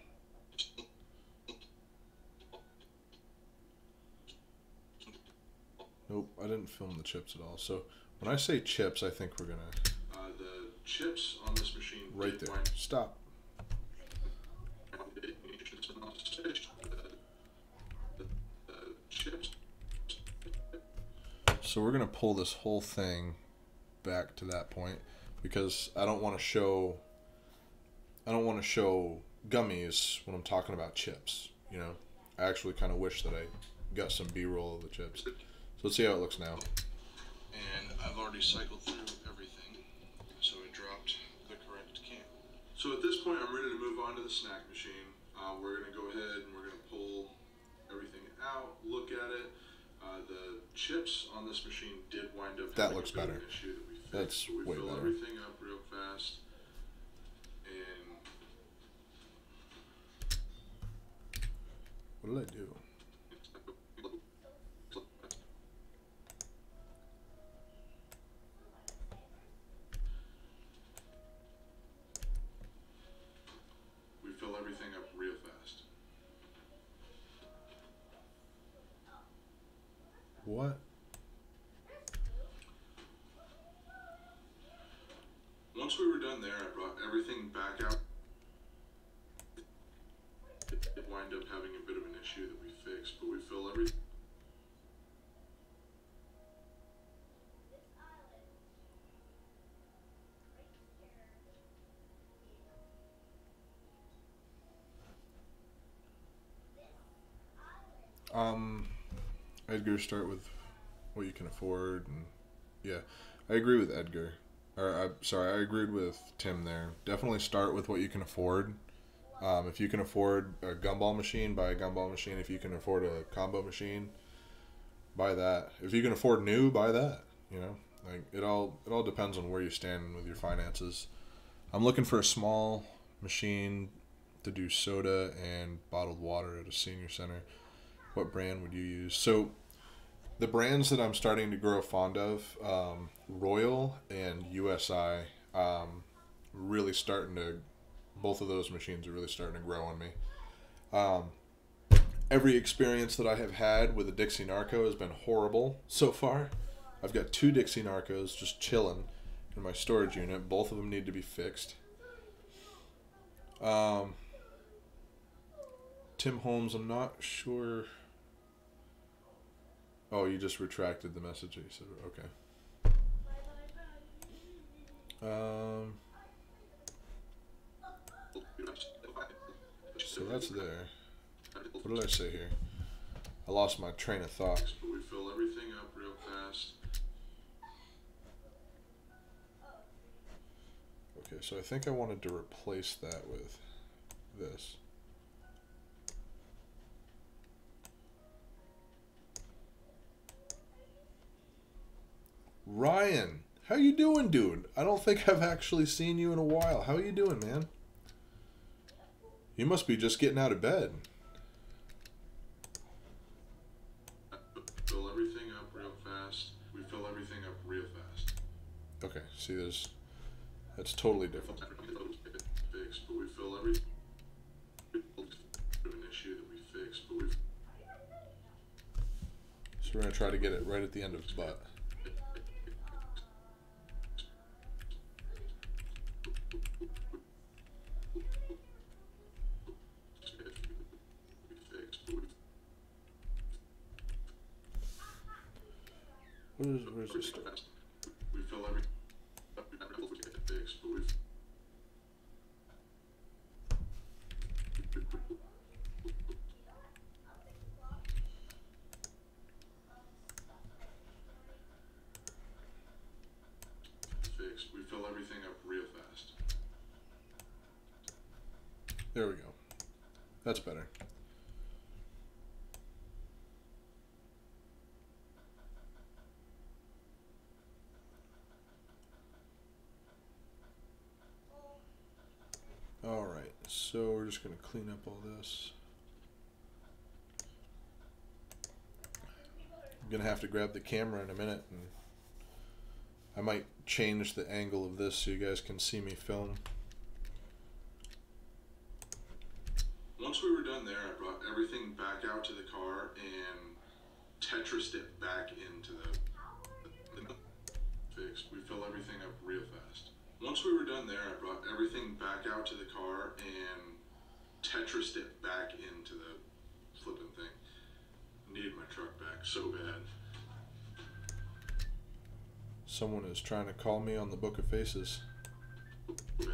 Nope, I didn't film the chips at all. So when I say chips, I think we're gonna. The chips on this machine. Right there. Stop. So we're gonna pull this whole thing back to that point because I don't want to show. I don't want to show gummies when I'm talking about chips. You know, I actually kind of wish that I got some B-roll of the chips. So let's see how it looks now. And I've already cycled through everything, so I dropped the correct can. So at this point, I'm ready to move on to the snack machine. We're going to go ahead and we're going to pull everything out, look at it. The chips on this machine did wind up that looks better. An issue that we fixed. That's so we way fill better. Everything up real fast. And what did I do? fill everything up real fast. What? Once we were done there, I brought everything back out. It wound up having a bit of an issue that we fixed, but we fill everything. Edgar, start with what you can afford, and yeah, I agree with Edgar. I agreed with Tim there. Definitely start with what you can afford. If you can afford a gumball machine, buy a gumball machine. If you can afford a combo machine, buy that. If you can afford new, buy that. You know, like it all depends on where you stand with your finances. I'm looking for a small machine to do soda and bottled water at a senior center. What brand would you use? So the brands that I'm starting to grow fond of, Royal and USI, really starting to both of those machines are really starting to grow on me. Every experience that I have had with a Dixie Narco has been horrible so far. I've got 2 Dixie Narcos just chilling in my storage unit. Both of them need to be fixed. Tim Holmes, I'm not sure. Oh, you just retracted the message. You said, okay. So that's there. What did I say here? I lost my train of thought. But we fill everything up real fast. Okay, so I think I wanted to replace that with this. Ryan, how you doing, dude? I don't think I've actually seen you in a while. How you doing, man? You must be just getting out of bed. Fill everything up real fast. We fill everything up real fast. Okay, see, that's totally different. Fixed, but we fill every an issue that we fixed, but we. So we're gonna try to get it right at the end of butt. Where's this stuff? We fill every fixed, but we. Fixed. We fill everything up real fast. There we go. That's better. Alright, so we're just going to clean up all this. I'm going to have to grab the camera in a minute, and I might change the angle of this so you guys can see me film. Once we were done there, I brought everything back out to the car and Tetrised it back into the fixed. We fill everything up real fast. Once we were done there, I brought everything back out to the car and Tetrised it back into the flipping thing. Needed my truck back so bad. Someone is trying to call me on the Book of Faces. Bad.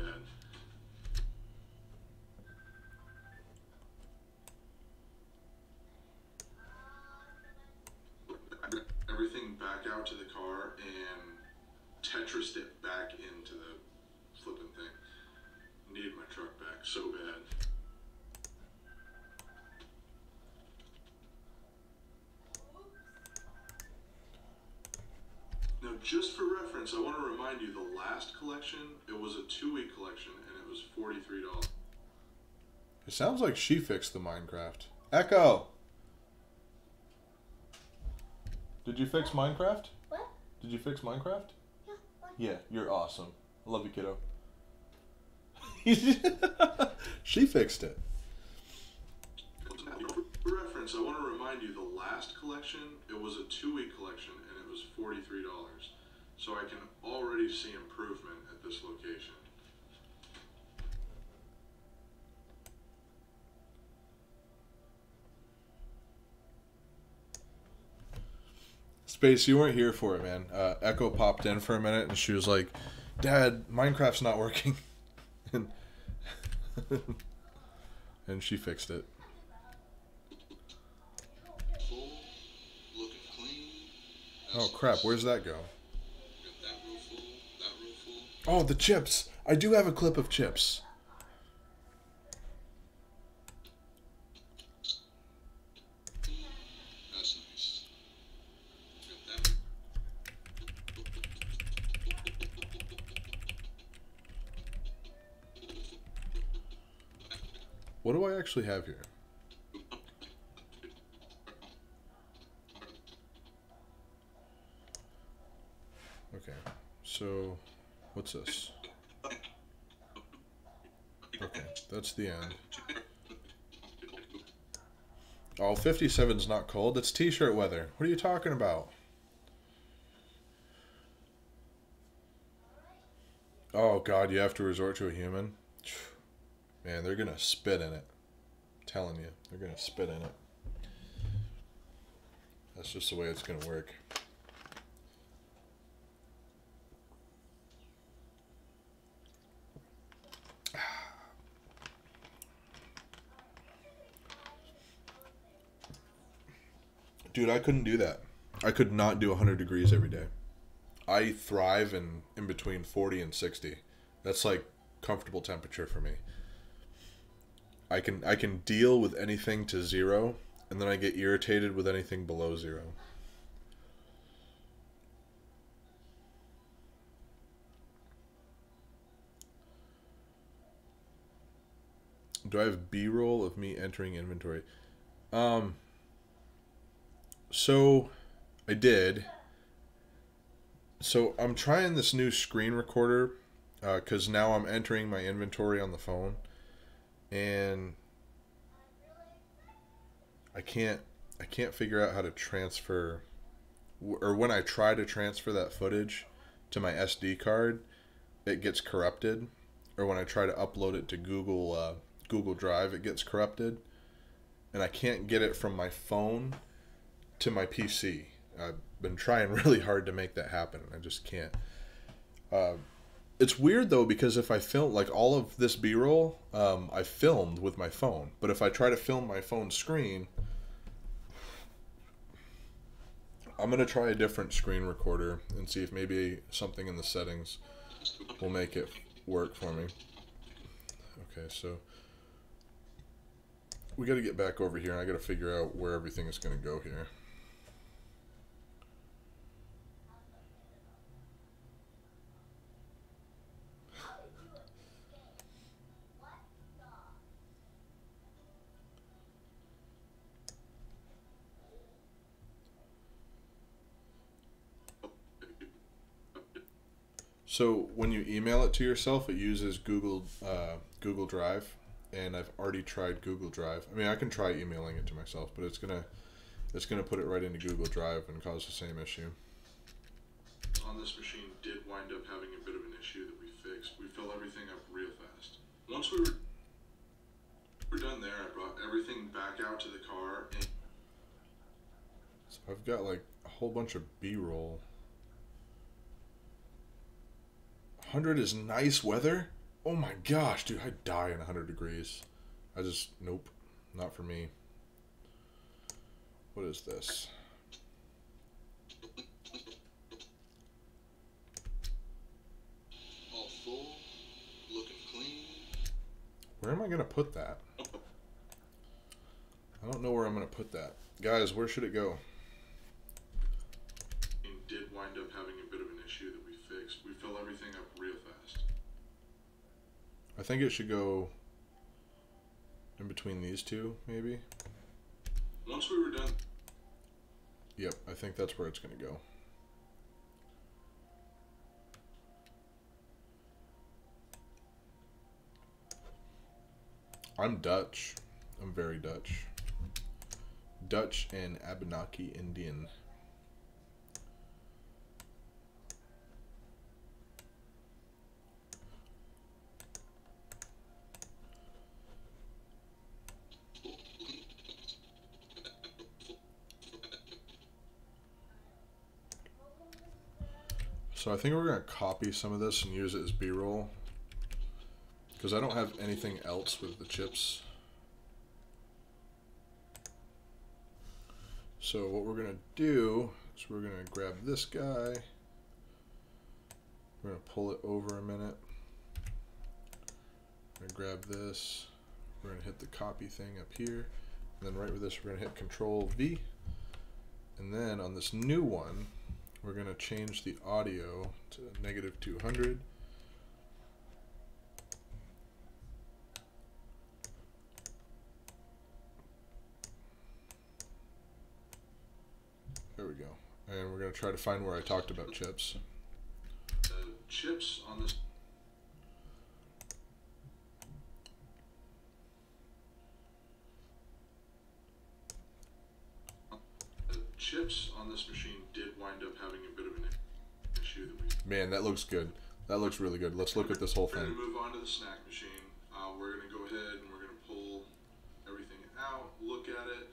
Everything back out to the car and Tetrised it back into the flipping thing. Needed my truck back so bad. Now, just for reference, I want to remind you the last collection, it was a 2-week collection and it was $43. It sounds like she fixed the Minecraft. Echo! Did you fix Minecraft? What? Did you fix Minecraft? Yeah. What? Yeah, you're awesome. I love you, kiddo. She fixed it. For reference, I want to remind you the last collection, it was a 2-week collection and it was $43. So I can already see improvement at this location. Space, you weren't here for it, man. Echo popped in for a minute and she was like, Dad, Minecraft's not working. and and she fixed it. Full, looking clean. Oh crap, where's that go? Got that row full, that row full. Oh, the chips. I do have a clip of chips. That's nice. Got that. What do I actually have here? Okay, so what's this? Okay. That's the end. Oh, 57's not cold. It's t-shirt weather. What are you talking about? Oh, God, you have to resort to a human? Man, they're going to spit in it. I'm telling you. They're going to spit in it. That's just the way it's going to work. Dude, I couldn't do that. I could not do 100 degrees every day. I thrive in between 40 and 60. That's like comfortable temperature for me. I can deal with anything to 0, and then I get irritated with anything below 0. Do I have B-roll of me entering inventory? So I did. So I'm trying this new screen recorder because now I'm entering my inventory on the phone, and I can't figure out how to transfer, or when I try to transfer that footage to my SD card, it gets corrupted, or when I try to upload it to Google Drive, it gets corrupted, and I can't get it from my phone to my PC. I've been trying really hard to make that happen. I just can't. It's weird though, because if I film like all of this B-roll, I filmed with my phone, but if I try to film my phone screen, I'm gonna try a different screen recorder and see if maybe something in the settings will make it work for me. Okay, so we got to get back over here, and I got to figure out where everything is going to go here. So when you email it to yourself, it uses Google Drive, and I've already tried Google Drive. I mean, I can try emailing it to myself, but it's gonna put it right into Google Drive and cause the same issue. On this machine did wind up having a bit of an issue that we fixed. We fill everything up real fast. Once we were done there, I brought everything back out to the car, and so I've got like a whole bunch of B-roll. 100 is nice weather? Oh my gosh, dude, I'd die in 100 degrees. Nope, not for me. What is this? All full, looking clean. Where am I going to put that? I don't know where I'm going to put that. Guys, where should it go? Did wind up having a bit of an issue that we fixed. We fill everything up real fast. I think it should go in between these two, maybe. Once we were done. Yep, I think that's where it's going to go. I'm Dutch. I'm very Dutch. Dutch and Abenaki Indian. So I think we're going to copy some of this and use it as B-roll, because I don't have anything else with the chips. So what we're going to do is we're going to grab this guy. We're going to pull it over a minute. We're going to grab this. We're going to hit the copy thing up here. And then right with this, we're going to hit Control V. And then on this new one, we're going to change the audio to -200. There we go. And we're going to try to find where I talked about chips. Chips on this. chips on this machine did wind up having a bit of an issue that we... Man, that looks good. That looks really good. Let's look at this whole We're thing. going to move on to the snack machine. We're going to go ahead and we're going to pull everything out, look at it.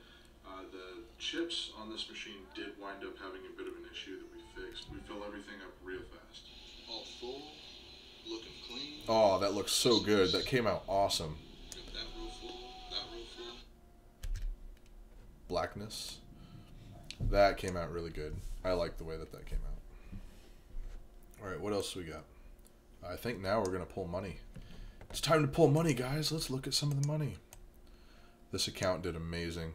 The chips on this machine did wind up having a bit of an issue that we fixed. We fill everything up real fast. All full, looking clean. Oh, that looks so good. That came out awesome. Got that row full, that row full. Blackness. That came out really good. I like the way that came out. All right, what else do we got? I think now we're going to pull money. It's time to pull money, guys. Let's look at some of the money. This account did amazing.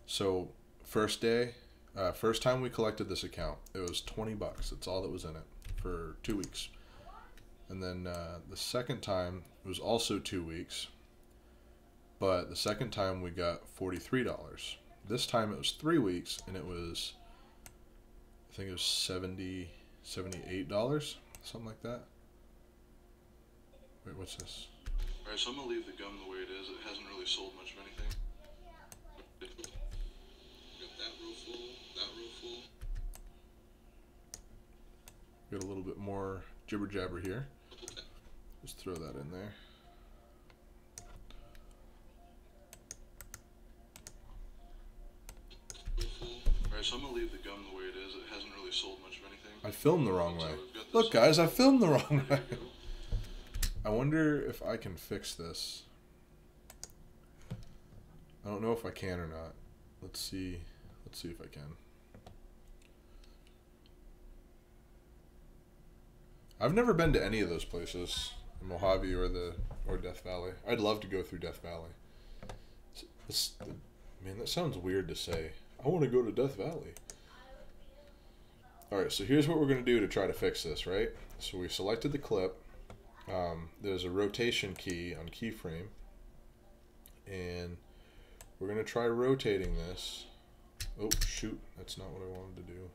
So, first time we collected this account, it was $20. That's all that was in it for 2 weeks. And then the second time, it was also 2 weeks. But the second time we got $43. This time it was 3 weeks, and it was, I think it was $78, something like that. Wait, what's this? Alright, so I'm going to leave the gum the way it is. It hasn't really sold much of anything. Got that row full, that row full. Got a little bit more jibber jabber here. Just throw that in there. Alright, so I'm going to leave the gum the way it is. It hasn't really sold much of anything. I filmed the wrong way. Look, guys, I filmed the wrong way. I wonder if I can fix this. I don't know if I can or not. Let's see. Let's see if I can. I've never been to any of those places, Mojave or Death Valley. I'd love to go through Death Valley. Man, that sounds weird to say. I want to go to Death Valley. Alright, so here's what we're going to do to try to fix this, right? So we selected the clip. There's a rotation key on keyframe. And we're going to try rotating this. Oh, shoot. That's not what I wanted to do.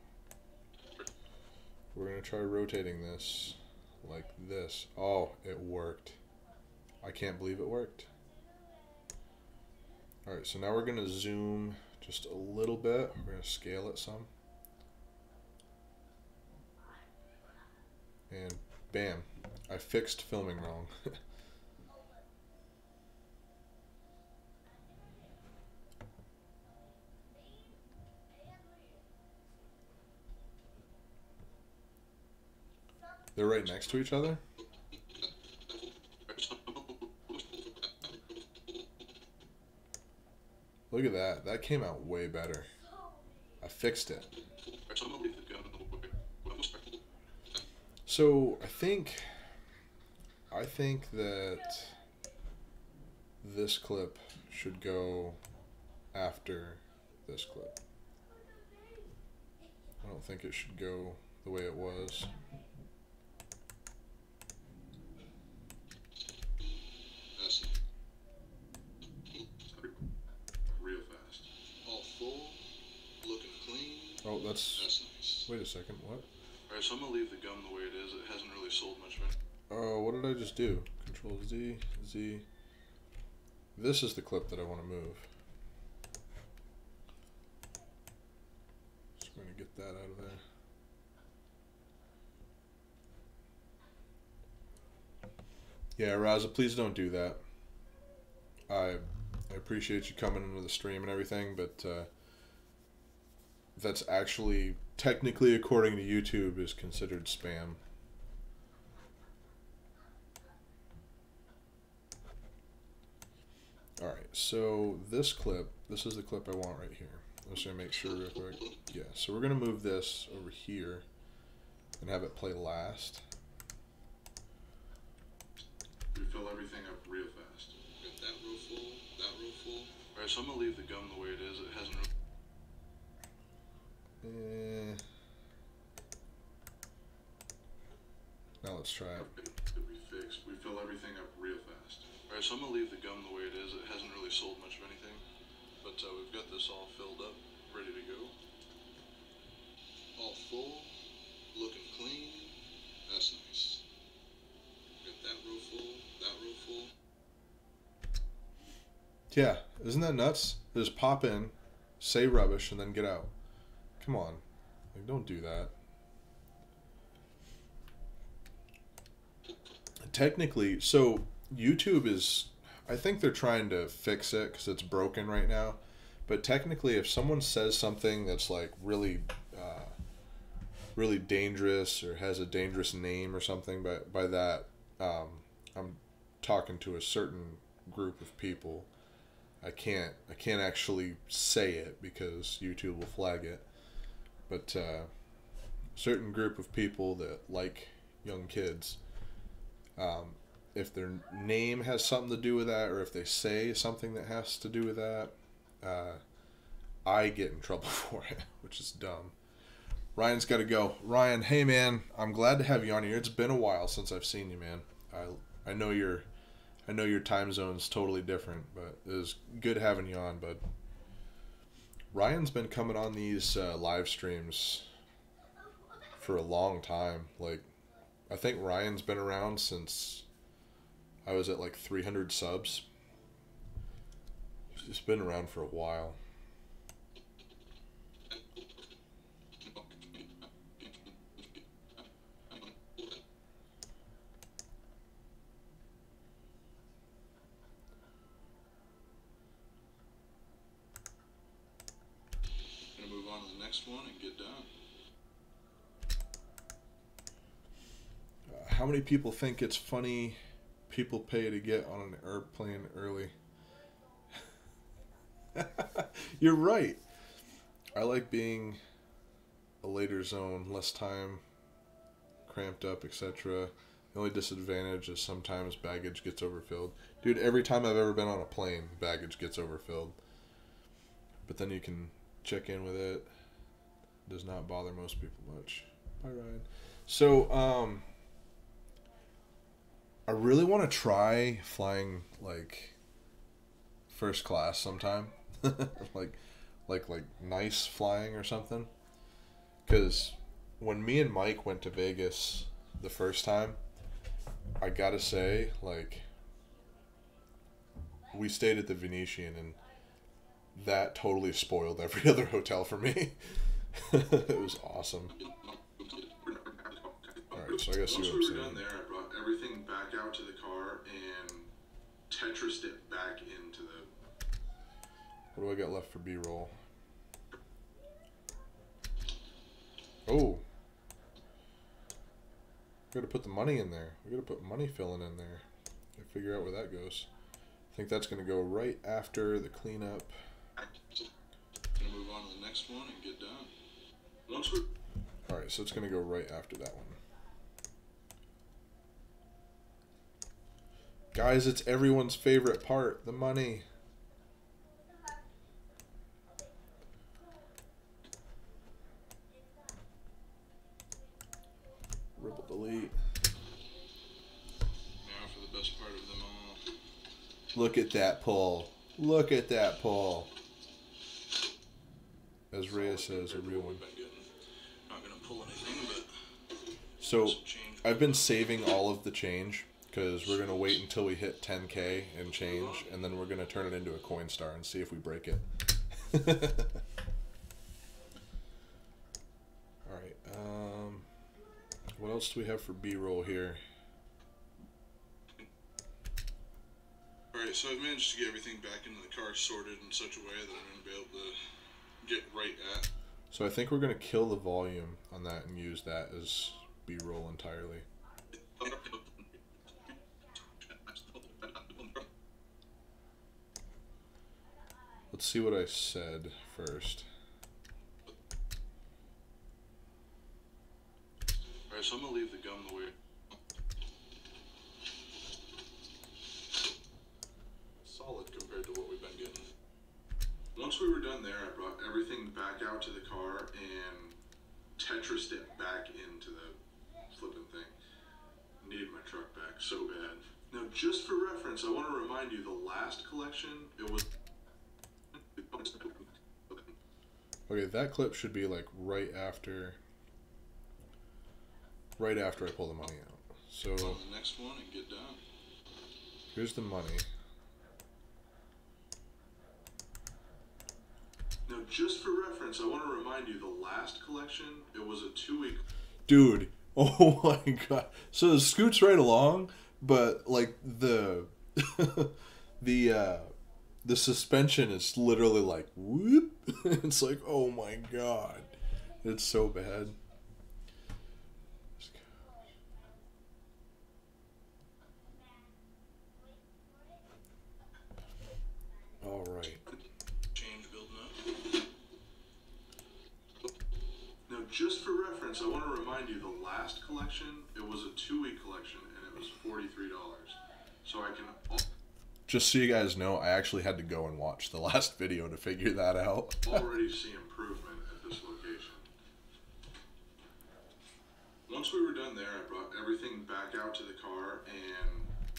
We're going to try rotating this like this. Oh, it worked. I can't believe it worked. Alright, so now we're going to zoom just a little bit. We're going to scale it some. And bam, I fixed filming wrong. They're right next to each other? Look at that. That came out way better. I fixed it. So I think that this clip should go after this clip. I don't think it should go the way it was. Real fast. All full, looking clean. Oh, that's nice. Wait a second, what? Alright, so I'm going to leave the gum the way it is. It hasn't really sold much of it. Oh, what did I just do? Control Z, Z. This is the clip that I want to move. Just going to get that out of there. Yeah, Raza, please don't do that. I appreciate you coming into the stream and everything, but that's actually, technically, according to YouTube, is considered spam. Alright, so this is the clip I want right here. I'm just going to make sure real quick. Yeah, so we're going to move this over here and have it play last. We fill everything up real fast. Got that row full, that row full. Alright, so I'm going to leave the gum the way it is. It hasn't really... Now let's try it. That we fixed. We fill everything up real fast. Alright, so I'm going to leave the gum the way it is. It hasn't really sold much of anything. But we've got this all filled up, ready to go. All full, looking clean. That's nice. Got that row full, that row full. Yeah, isn't that nuts? Just pop in, say rubbish, and then get out. Come on. Like, don't do that. Technically, so YouTube is, I think they're trying to fix it because it's broken right now. But technically, if someone says something that's like really, really dangerous or has a dangerous name or something, by that, I'm talking to a certain group of people. I can't actually say it because YouTube will flag it. But certain group of people that like young kids, if their name has something to do with that, or if they say something that has to do with that, I get in trouble for it, which is dumb. Ryan's got to go. Ryan, hey man, I'm glad to have you on here. It's been a while since I've seen you, man. I know your time zone's totally different, but it was good having you on, bud. Ryan's been coming on these live streams for a long time. Like, I think Ryan's been around since I was at like 300 subs. He's been around for a while. Gonna move on to the next one and get done. How many people think it's funny people pay to get on an airplane early? You're right. I like being a later zone, less time, cramped up, etc. The only disadvantage is sometimes baggage gets overfilled. Dude, every time I've ever been on a plane, baggage gets overfilled. But then you can check in with it. Does not bother most people much. Bye, Ryan. So, I really want to try flying like first class sometime, like nice flying or something. Because when me and Mike went to Vegas the first time, I gotta say, like, we stayed at the Venetian, and that totally spoiled every other hotel for me. It was awesome. Alright, so I guess Once you we what I'm were done saying. there, I brought everything back out to the car and Tetrised it back into the... What do I got left for B-roll? Oh. We gotta put the money in there. We gotta put money filling in there. Gotta figure out where that goes. I think that's gonna go right after the cleanup. Gonna move on to the next one and get done. Once we're... Alright, so it's gonna go right after that one. Guys, it's everyone's favorite part, the money. Ripple delete. Now for the best part of them all. Look at that pull. Look at that pull. As Rhea says, a real one. Not gonna pull anything, but... So, I've been saving all of the change, because we're going to wait until we hit 10K and change, and then we're going to turn it into a coin star and see if we break it. Alright, what else do we have for B-roll here? Alright, so I've managed to get everything back into the car sorted in such a way that I'm going to be able to get right at. So I think we're going to kill the volume on that and use that as B-roll entirely. Let's see what I said first. Alright, so I'm going to leave the gum the way... Solid compared to what we've been getting. Once we were done there, I brought everything back out to the car and Tetrised it back into the flipping thing. Needed my truck back so bad. Now, just for reference, I want to remind you, the last collection, it was... Okay, that clip should be like right after I pull the money out. So on the next one and get done. Here's the money. Now, just for reference, I want to remind you, the last collection, it was a 2-week. Dude, oh my god. So it scoots right along, but like the the suspension is literally like whoop. It's like, oh my god. It's so bad. All right. Change building up. Now, just for reference, I want to remind you, the last collection, it was a 2-week collection, and it was $43. So I can... Just so you guys know, I actually had to go and watch the last video to figure that out. already see improvement at this location. Once we were done there, I brought everything back out to the car, and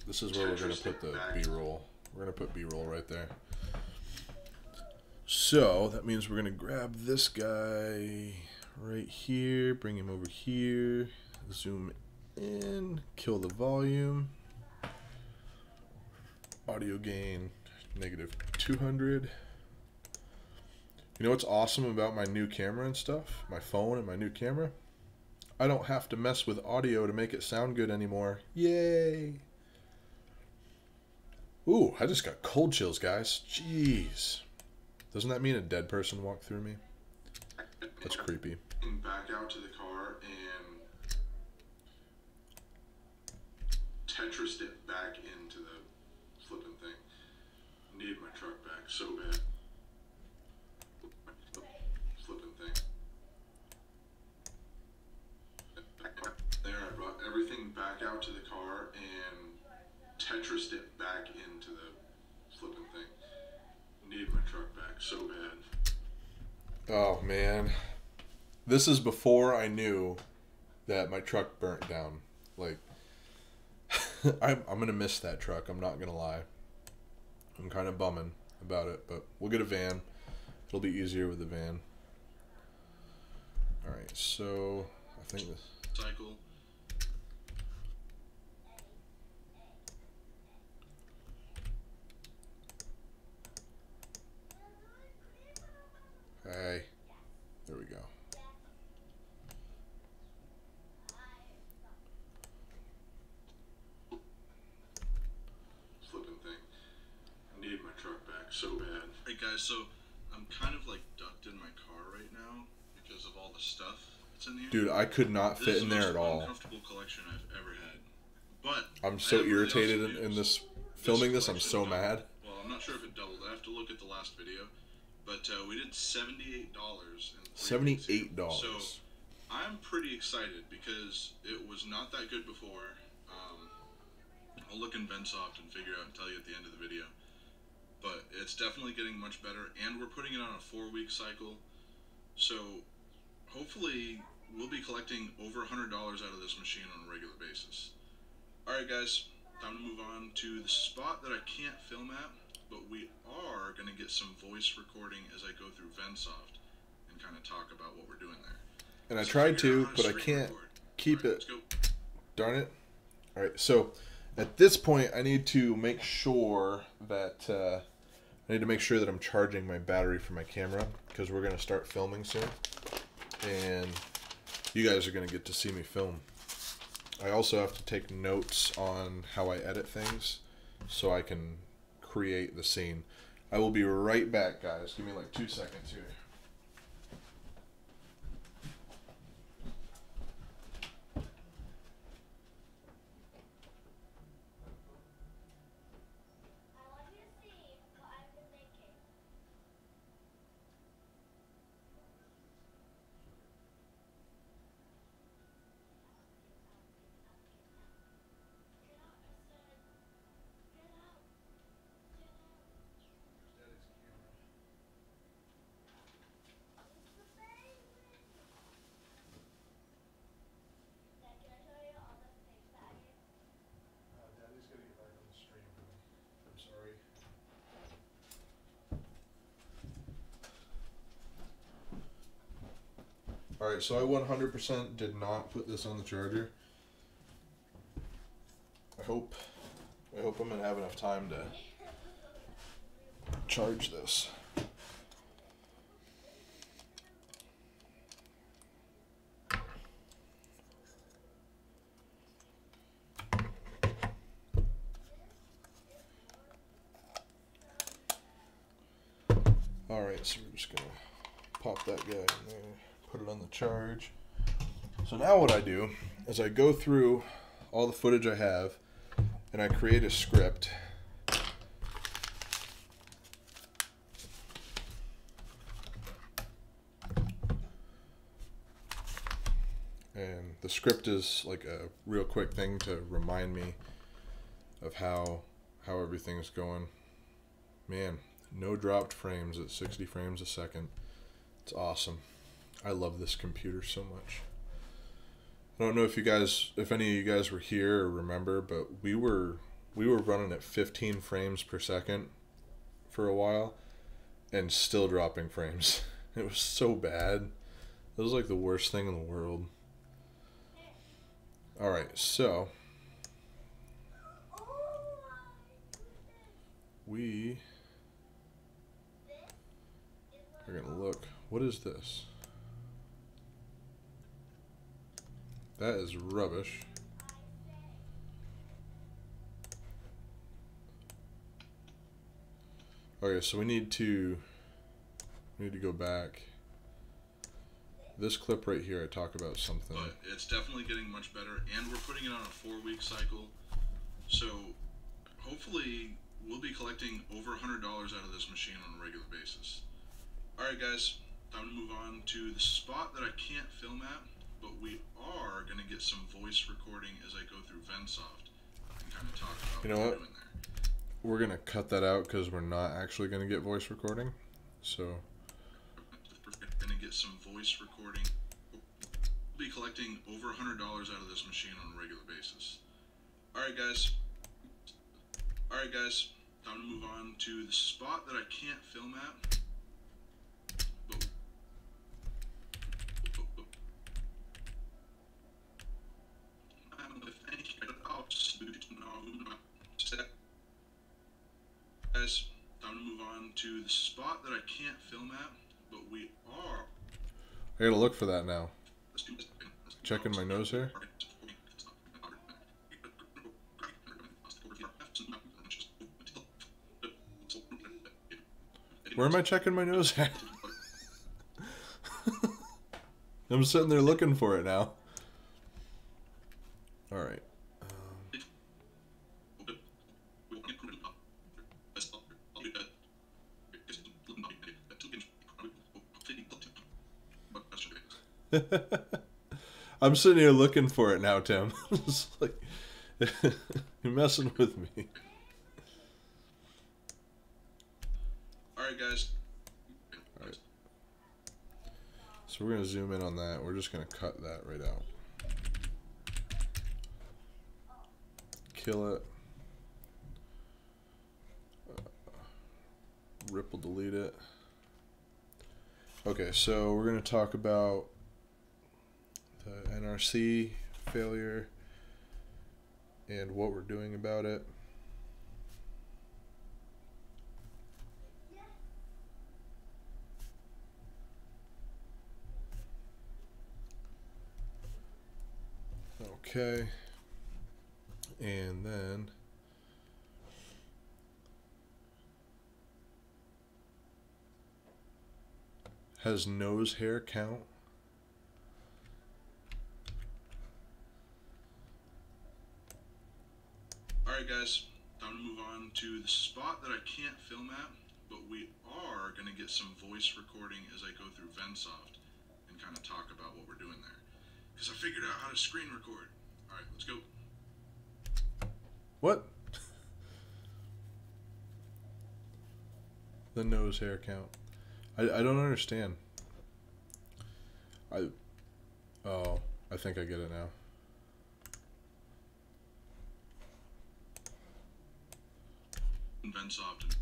this is where we're going to put the B-roll. We're going to put B-roll right there. So that means we're going to grab this guy right here, bring him over here, zoom in, kill the volume. Audio gain -200. You know what's awesome about my new camera and stuff? My phone and my new camera? I don't have to mess with audio to make it sound good anymore. Yay! Ooh, I just got cold chills, guys. Jeez. Doesn't that mean a dead person walked through me? That's creepy. Back out to the car and Tetrised it back into the flipping thing. Need my truck back so bad. Flipping thing. There, I brought everything back out to the car and Tetrised it back into the flipping thing. Need my truck back so bad. Oh, man. This is before I knew that my truck burnt down. Like, I'm going to miss that truck. I'm not going to lie. I'm kind of bumming about it, but we'll get a van. It'll be easier with the van. All right, so I think this... Cycle. Hey, there we go. Flipping thing. Need my truck back so bad. Hey guys, so I'm kind of like ducked in my car right now because of all the stuff that's in here. Dude, I could not fit in there at all. This is the most uncomfortable collection I've ever had. But I'm so irritated in this filming this. I'm so mad. Well, I'm not sure if it doubled. I have to look at the last video. But we did $78. $78. So I'm pretty excited because it was not that good before. I'll look in VenSoft and figure out and tell you at the end of the video. But it's definitely getting much better, and we're putting it on a 4-week cycle. So hopefully we'll be collecting over $100 out of this machine on a regular basis. Alright guys, time to move on to the spot that I can't film at. But we are going to get some voice recording as I go through VenSoft and kind of talk about what we're doing there. And I tried to, but I can't keep it. Darn it. All right, so at this point, I need to make sure that I'm charging my battery for my camera because we're going to start filming soon, and you guys are going to get to see me film. I also have to take notes on how I edit things so I can create the scene. I will be right back, guys. Give me like 2 seconds here. Alright, so I 100% did not put this on the charger. I hope I'm going to have enough time to charge this. Alright, so we're just gonna pop that guy in there, put it on the charge. So now what I do is I go through all the footage I have and I create a script. And the script is like a real quick thing to remind me of how everything's going. Man, no dropped frames at 60 frames a second. It's awesome. I love this computer so much. I don't know if any of you guys were here or remember, but we were running at 15 frames per second for a while and still dropping frames. It was so bad. It was like the worst thing in the world. Alright, so we are going to look. What is this? That is rubbish. Okay, so we need to go back. This clip right here, I talk about something. But it's definitely getting much better, and we're putting it on a 4-week cycle. So hopefully we'll be collecting over $100 out of this machine on a regular basis. Alright guys, time to move on to the spot that I can't film at, but we are going to get some voice recording as I go through VenSoft and kind of talk about what we're doing there. We're going to cut that out because we're not actually going to get voice recording. So we're going to get some voice recording. We'll be collecting over $100 out of this machine on a regular basis. Alright guys, time to move on to the spot that I can't film at. Guys, time to move on to the spot that I can't film at, but we are. I gotta look for that now. Checking my nose hair. Where am I checking my nose hair? I'm sitting there looking for it now. Alright. I'm sitting here looking for it now, Tim. It's like, you're messing with me. Alright, guys. Alright. So we're going to zoom in on that. We're just going to cut that right out. Kill it. Ripple delete it. Okay, so we're going to talk about the NRC failure and what we're doing about it. Okay, and then has nose hair count? Alright guys, time to move on to the spot that I can't film at, but we are going to get some voice recording as I go through VenSoft and kind of talk about what we're doing there. Because I figured out how to screen record. Alright, let's go. What? The nose hair count. I don't understand. Oh, I think I get it now. VenSoft.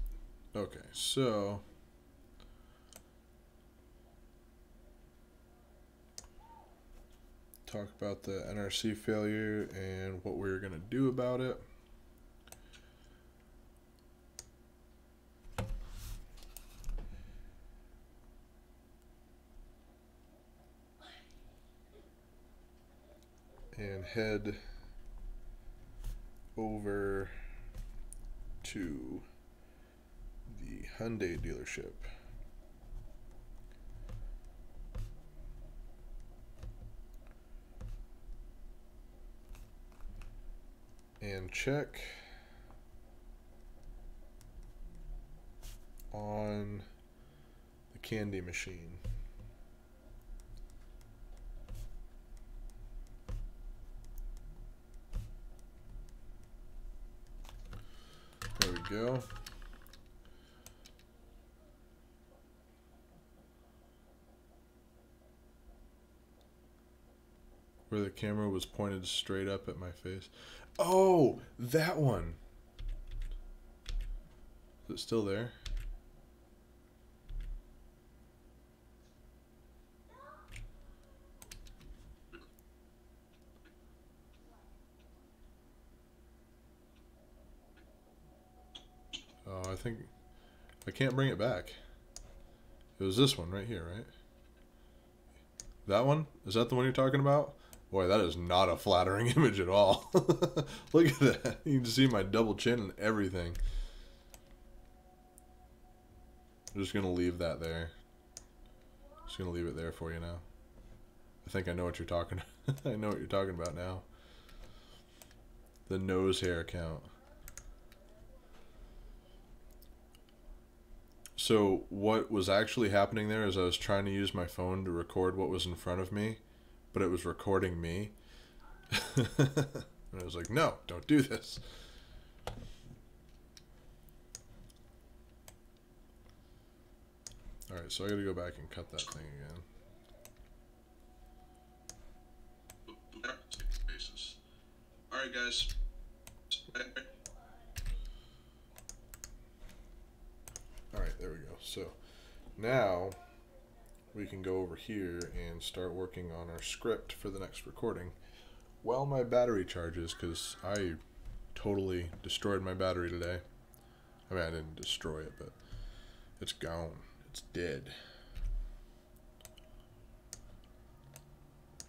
Okay, so talk about the NRC failure and what we're going to do about it. And head over to the Hyundai dealership. check on the candy machine. There we go. Where the camera was pointed straight up at my face. Oh, that one. Is it still there? Oh, I think I can't bring it back. It was this one right here, right? That one? Is that the one you're talking about? Boy, that is not a flattering image at all. Look at that. You can see my double chin and everything. I'm just going to leave that there. Just going to leave it there for you now. I think I know what you're talking I know what you're talking about now. The nose hair count. So what was actually happening there is I was trying to use my phone to record what was in front of me, but it was recording me. And I was like, no, don't do this. Alright, so I gotta go back and cut that thing again. Alright, guys. Alright, there we go. So now we can go over here and start working on our script for the next recording while my battery charges, because I totally destroyed my battery today. I mean, I didn't destroy it, but it's gone. It's dead.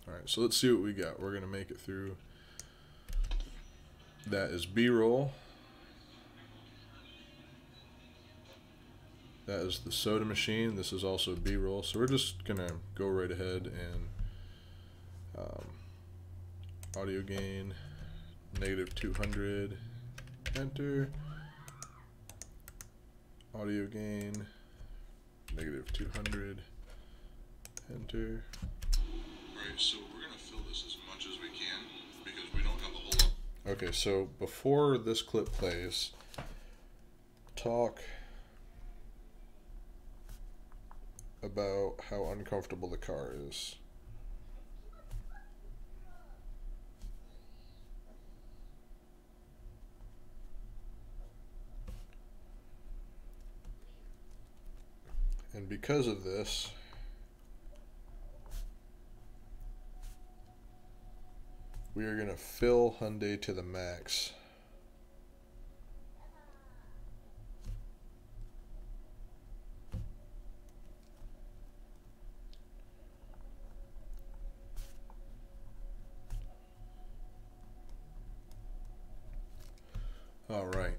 Alright, so let's see what we got. We're going to make it through. That is B-roll. That is the soda machine. This is also B-roll. So we're just going to go right ahead and audio gain, -200, enter. Audio gain, -200, enter. Alright, so we're going to fill this as much as we can because we don't have a whole lot. Okay, so before this clip plays, talk about how uncomfortable the car is. And because of this, we are going to fill Hyundai to the max. All right.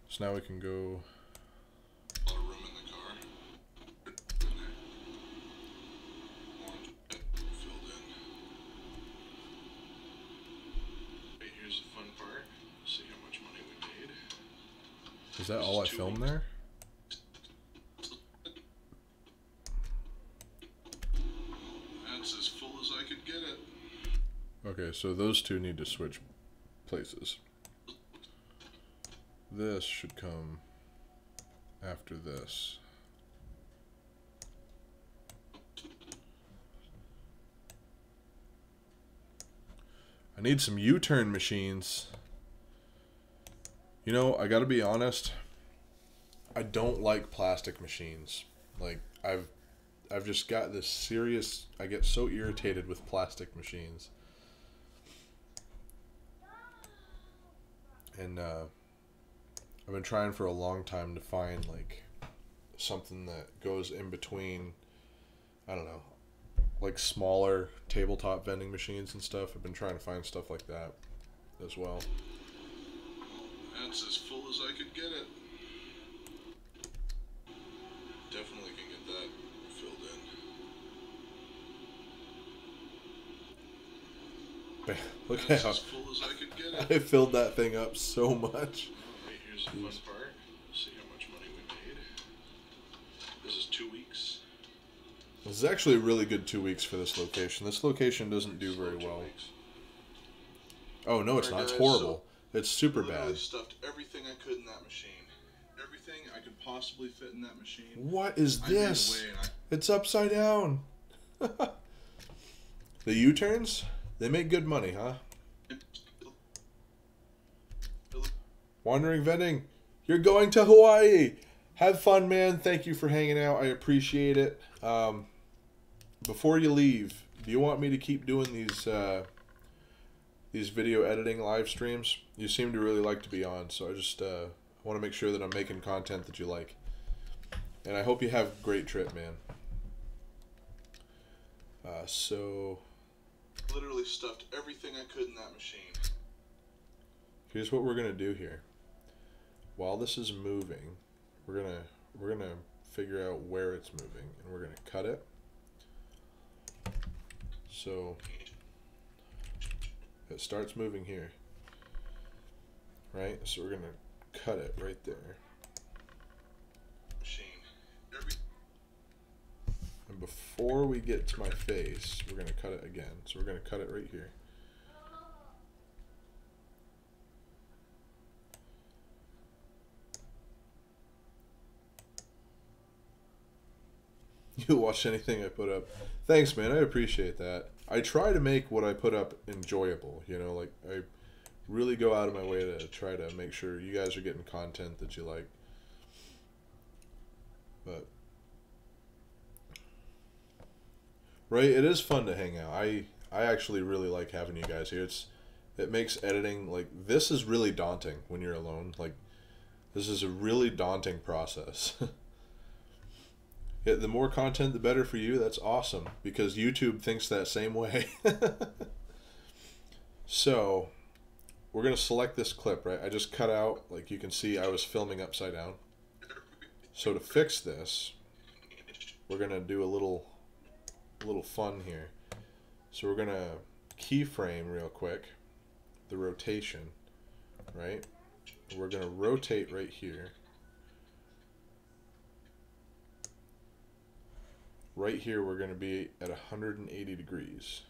So now we can go. A lot of room in the car. Filled in. Hey, here's the fun part. See how much money we made. Is that all I filmed there? That's as full as I could get it. Okay, so those two need to switch places. This should come after this. I need some U-turn machines. You know, I gotta be honest, I don't like plastic machines. Like, I've just got this serious, I get so irritated with plastic machines. And I've been trying for a long time to find like something that goes in between, I don't know, like smaller tabletop vending machines and stuff. I've been trying to find stuff like that as well. That's as full as I could get it. Definitely can get that filled in. Look That's at as full as I could get it. I filled that thing up so much. Alright, here's the fun part. Let's see how much money we made. This is 2 weeks. This is actually a really good 2 weeks for this location. This location doesn't do very well. Oh, no, it's not. It's horrible. It's super bad. I literally stuffed everything I could in that machine. Everything I could possibly fit in that machine. What is this? It's upside down. The U-turns? They make good money, huh? Wandering Vending, you're going to Hawaii. Have fun, man. Thank you for hanging out. I appreciate it. Before you leave, do you want me to keep doing these video editing live streams? You seem to really like to be on, so I just want to make sure that I'm making content that you like. And I hope you have a great trip, man. So literally stuffed everything I could in that machine. Here's what we're gonna do here. While this is moving, we're gonna figure out where it's moving, and we're gonna cut it. So it starts moving here, right? So we're gonna cut it right there. And before we get to my face, we're gonna cut it again. So we're gonna cut it right here. You watch anything I put up. Thanks, man. I appreciate that. I try to make what I put up enjoyable. You know, like I really go out of my way to try to make sure you guys are getting content that you like. But right, it is fun to hang out. I actually really like having you guys here. It makes editing, like, this is really daunting when you're alone. Like, this is a really daunting process. Yeah, the more content, the better for you. That's awesome, because YouTube thinks that same way. So, we're going to select this clip, right? I just cut out, like you can see, I was filming upside down. So to fix this, we're going to do a little fun here. So we're going to keyframe real quick the rotation, right? We're going to rotate right here. Right here, we're going to be at 180 degrees.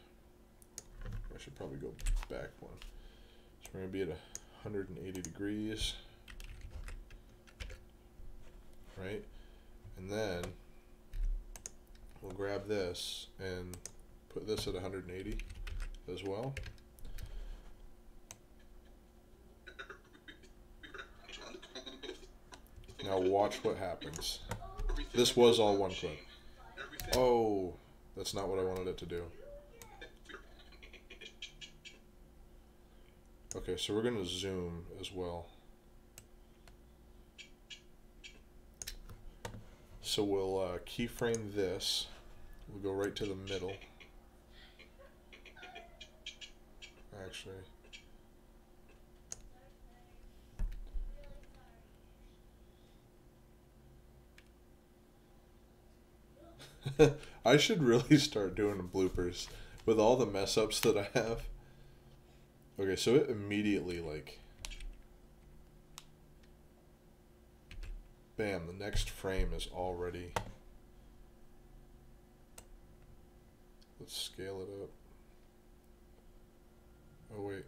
I should probably go back one. So we're going to be at 180 degrees. Right? And then we'll grab this and put this at 180 as well. Now watch what happens. This was all one clip. Oh, that's not what I wanted it to do. Okay, so we're going to zoom as well. So we'll keyframe this. We'll go right to the middle. Actually, I should really start doing bloopers with all the mess ups that I have. Okay, so it immediately, like, bam, the next frame is already. Let's scale it up. Oh, wait.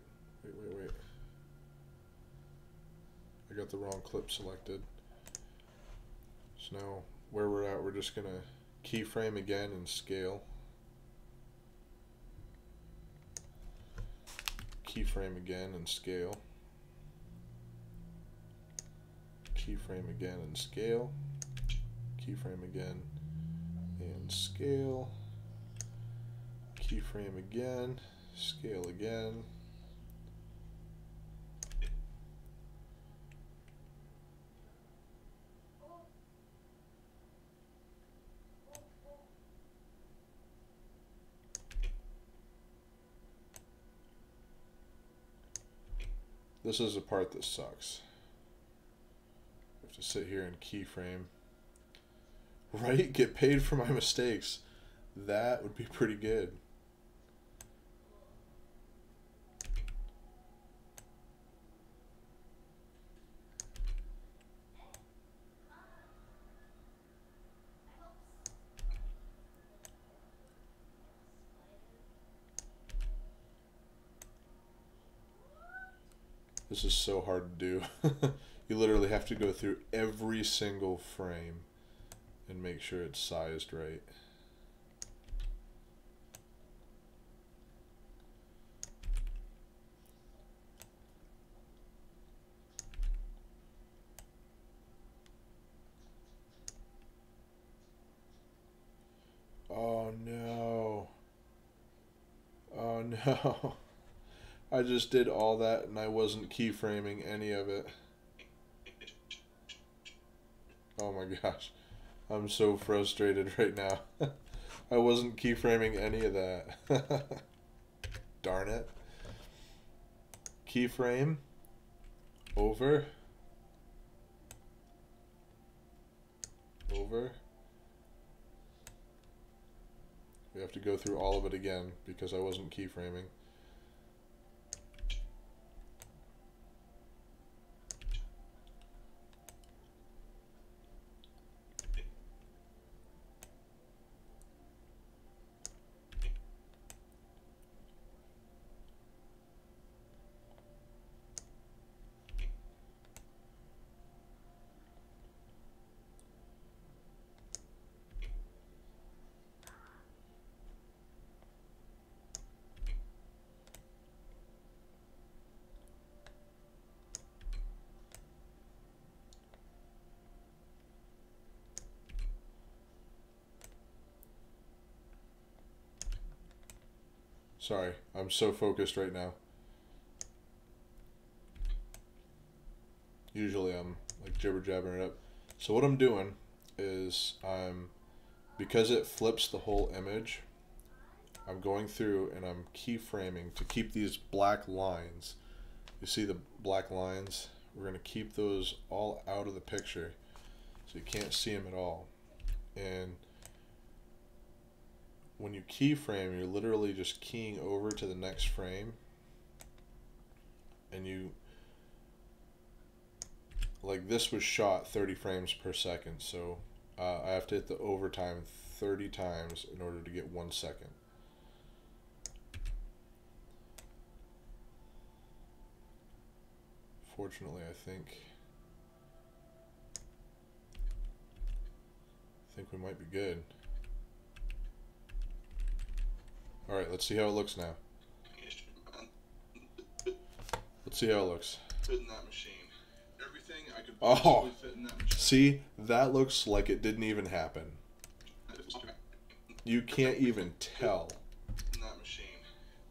I got the wrong clip selected. So now, where we're at, we're just going to keyframe again and scale. Keyframe again and scale. Keyframe again and scale. Keyframe again and scale. Keyframe again, scale again. This is the part that sucks. I have to sit here and keyframe. Right? Get paid for my mistakes. That would be pretty good. This is so hard to do. You literally have to go through every single frame and make sure it's sized right. Oh no. Oh no. I just did all that and I wasn't keyframing any of it. Oh my gosh. I'm so frustrated right now. I wasn't keyframing any of that. Darn it. Keyframe. Over. Over. We have to go through all of it again because I wasn't keyframing. Sorry, I'm so focused right now. Usually I'm like jibber jabbering it up. So what I'm doing is because it flips the whole image, I'm going through and I'm keyframing to keep these black lines. You see the black lines? We're going to keep those all out of the picture so you can't see them at all. And when you keyframe, you're literally just keying over to the next frame, and you, like this was shot 30 frames per second, so I have to hit the overtime 30 times in order to get 1 second. Fortunately, I think we might be good. Alright, let's see how it looks now. Let's see how it looks. Fit in that machine. Everything I could possibly fit in that machine. See? That looks like it didn't even happen. You can't even tell. In that machine.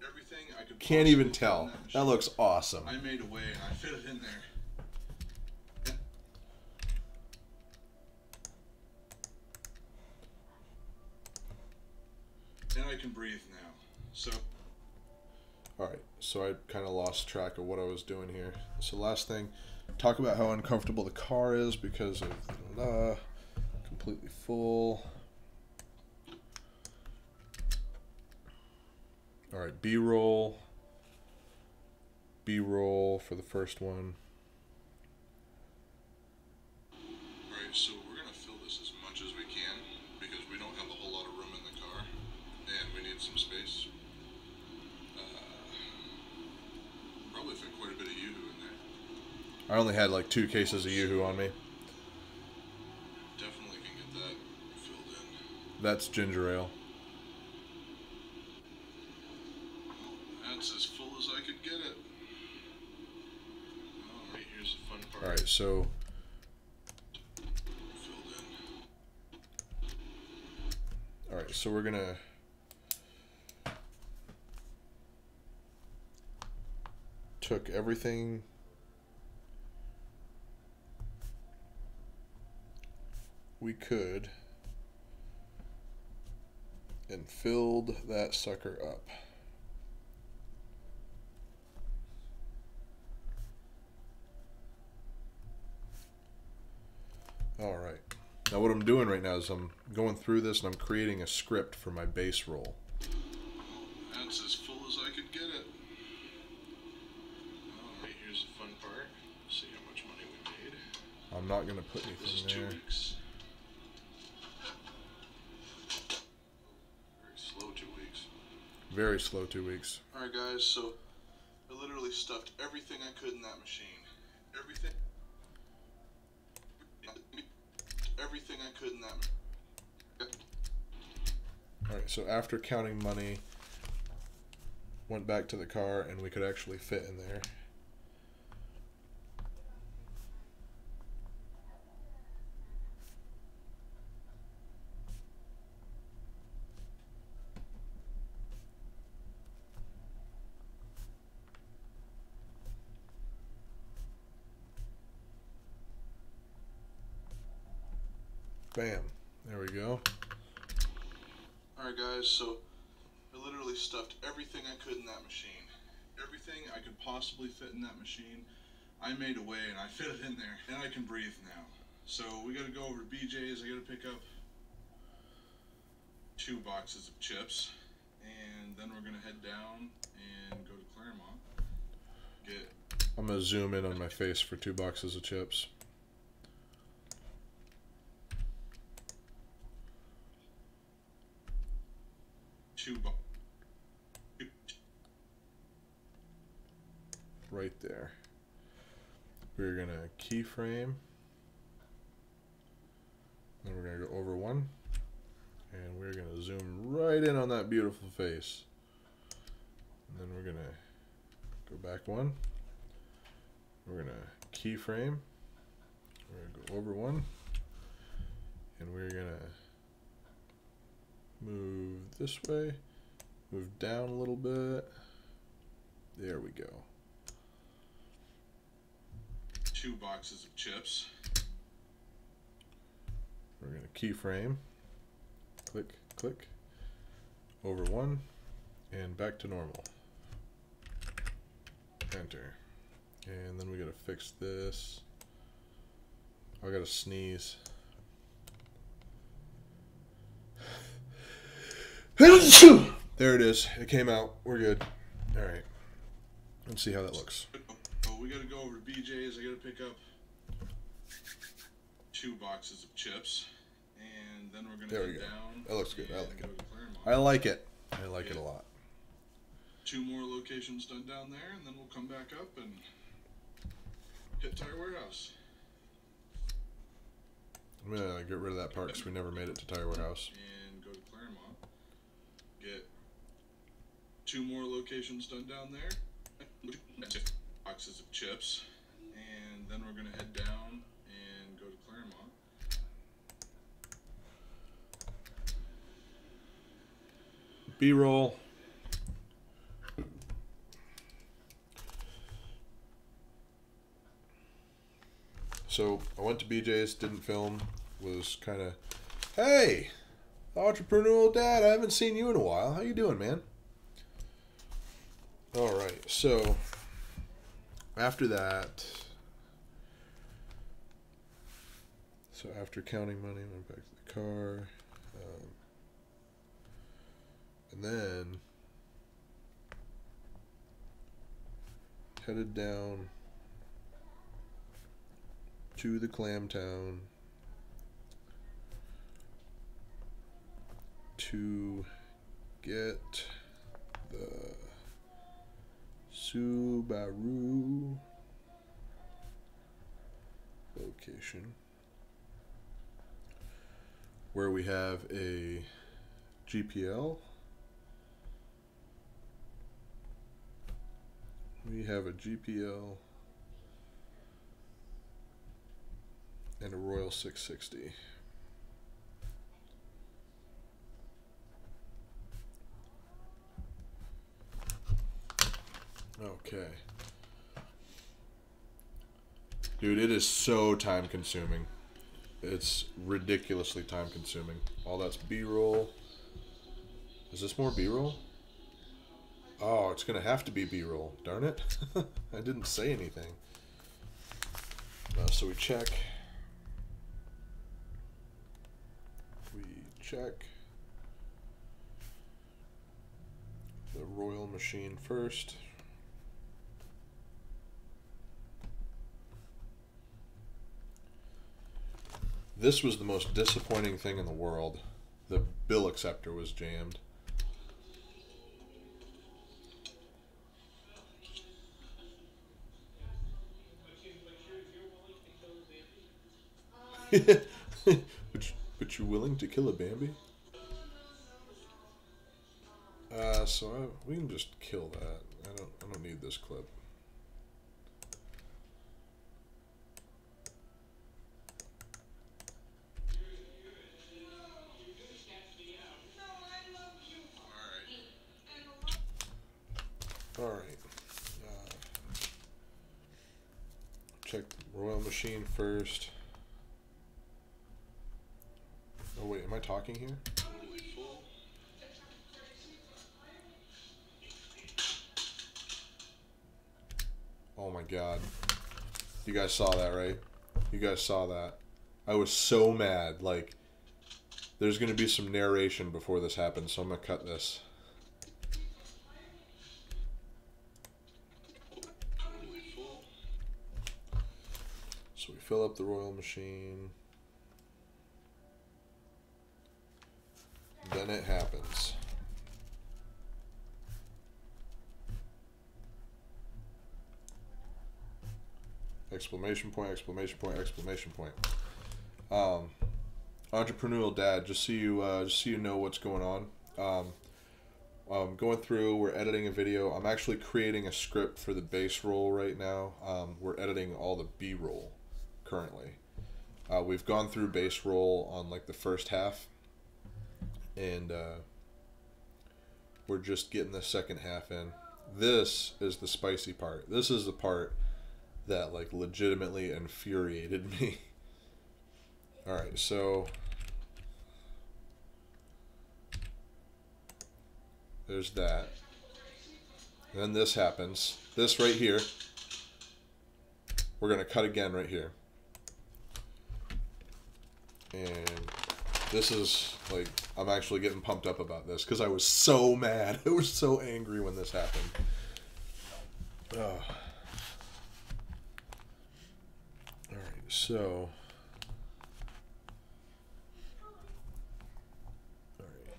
Everything I could Can't even tell. That looks awesome. I made a way and I fit it in there. And I can breathe now. So. Alright, so I kind of lost track of what I was doing here. So last thing, talk about how uncomfortable the car is because of completely full. Alright, B-roll. B-roll for the first one. Alright, so we're going to fill this as much as we can because we don't have a whole lot of room in the car and we need some space. Probably fit quite a bit of Yoo-hoo in there. I only had like 2 cases of Yoo-hoo on me. Definitely can get that filled in. That's ginger ale. That's as full as I could get it. Alright, here's the fun part. Alright, so Filled in. alright, so we're gonna took everything we could and filled that sucker up. Alright, now what I'm doing right now is I'm going through this and I'm creating a script for my base roll. That's as full as I could get it. Alright, here's the fun part. See how much money we made. I'm not going to put This is anything 2 there. weeks. Very slow 2 weeks. Very slow 2 weeks. Alright guys, so I literally stuffed everything I could in that machine. Everything I could in that machine. Alright, so after counting money, went back to the car and we could actually fit in there. Bam. There we go. Alright guys, so I literally stuffed everything I could in that machine. Everything I could possibly fit in that machine, I made a way and I fit it in there. And I can breathe now. So we gotta go over to BJ's. I gotta pick up 2 boxes of chips. And then we're gonna head down and go to Claremont. I'm gonna zoom in on my face for 2 boxes of chips. Right there. We're gonna keyframe. Then we're gonna go over 1. And we're gonna zoom right in on that beautiful face. And then we're gonna go back 1. We're gonna keyframe. We're gonna go over 1. And we're gonna move this way, move down a little bit. There we go. 2 boxes of chips. We're going to keyframe, click, click, over 1, and back to normal. Enter. And then we got to fix this. I got to sneeze. There it is. It came out. We're good. All right. Let's see how that looks. Oh, we gotta go over to BJ's. I gotta pick up 2 boxes of chips, and then we're gonna head down. That looks good. I like it. I like it. I like it a lot. 2 more locations done down there, and then we'll come back up and hit Tire Warehouse. I'm gonna get rid of that part because we never made it to Tire Warehouse. And go to Claremont. Get 2 more locations done down there. Boxes of chips, and then we're gonna head down and go to Claremont. B-roll. So I went to BJ's, didn't film, was kind of, hey, entrepreneurial dad, I haven't seen you in a while. How you doing, man? All right, so after that, after counting money, went back to the car, and then headed down to the Clam Town to get the Subaru location where we have a GPL. We have a GPL and a Royal 660. Okay. Dude, it is so time consuming. It's ridiculously time consuming. All that's B-roll. Is this more B-roll? Oh, it's going to have to be B-roll. Darn it. I didn't say anything. So we check. We check the Royal machine first. This was the most disappointing thing in the world. The bill acceptor was jammed. but you willing to kill a Bambi? We can just kill that. I don't need this clip. All right. Check the Royal Machine first. Oh wait, am I talking here? Oh my god. You guys saw that, right? You guys saw that. I was so mad. Like, there's going to be some narration before this happens, so I'm going to cut this. So we fill up the Royal Machine. Then it happens. Exclamation point, exclamation point, exclamation point. Entrepreneurial dad, just so you know what's going on. Going through, we're editing a video. I'm actually creating a script for the base roll right now. We're editing all the B-roll currently. We've gone through base roll on like the first half, and we're just getting the second half in. This is the spicy part. This is the part that like legitimately infuriated me. All right, so there's that. And then this happens. This right here. We're gonna cut again right here. And this is like, I'm actually getting pumped up about this because I was so mad. I was so angry when this happened. All right, so. All right.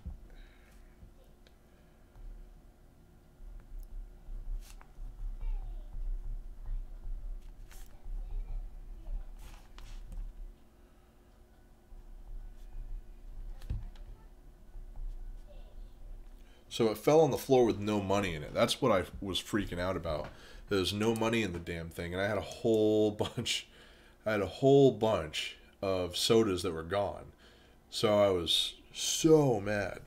So it fell on the floor with no money in it. That's what I was freaking out about. There's no money in the damn thing, and I had a whole bunch. I had a whole bunch of sodas that were gone. So I was so mad.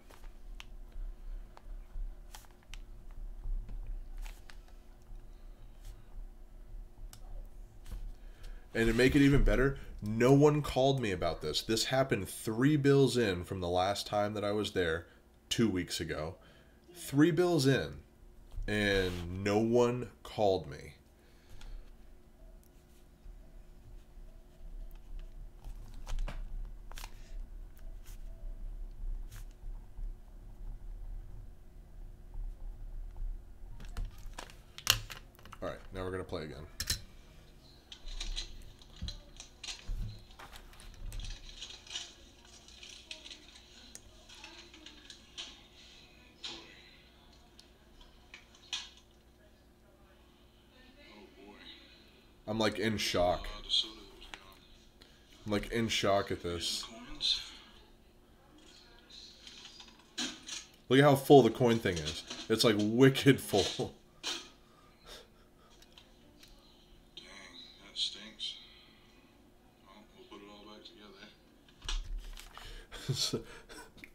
And to make it even better, no one called me about this. This happened 3 bills in from the last time that I was there 2 weeks ago. 3 bills in, and no one called me. All right, now we're going to play again. I'm like in shock. I'm like in shock at this. Look at how full the coin thing is. It's like wicked full. Dang, that stinks. Well, we'll put it all back together.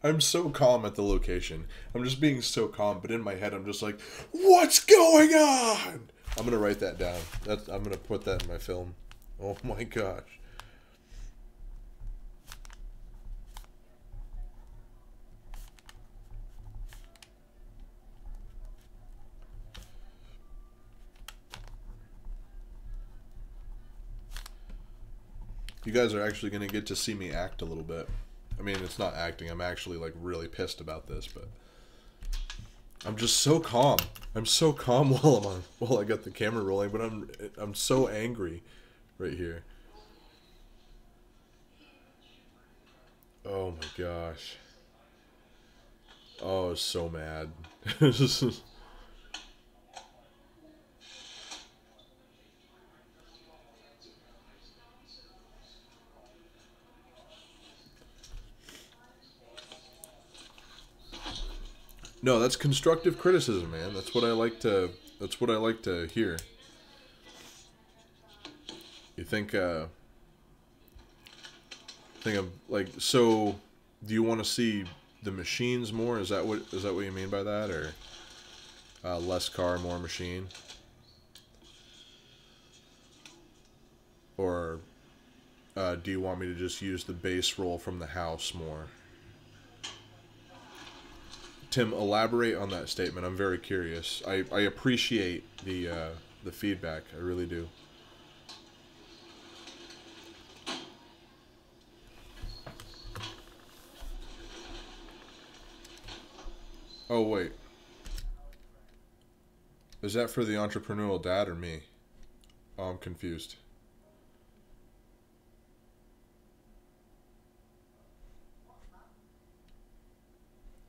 I'm so calm at the location. I'm just being so calm, but in my head I'm just like, what's going on? I'm going to write that down. I'm going to put that in my film. Oh my gosh. You guys are actually going to get to see me act a little bit. I mean, it's not acting. I'm actually like really pissed about this, but I'm just so calm. I'm so calm while I got the camera rolling, but I'm so angry right here. Oh my gosh. Oh, I was so mad. No, that's constructive criticism, man. That's what I like to. That's what I like to hear. You think of like, so do you want to see the machines more? Is that what you mean by that, or less car, more machine, or do you want me to just use the base roll from the house more? Tim, elaborate on that statement. I'm very curious. I appreciate the feedback. I really do. Oh, wait. Is that for the entrepreneurial dad or me? Oh, I'm confused.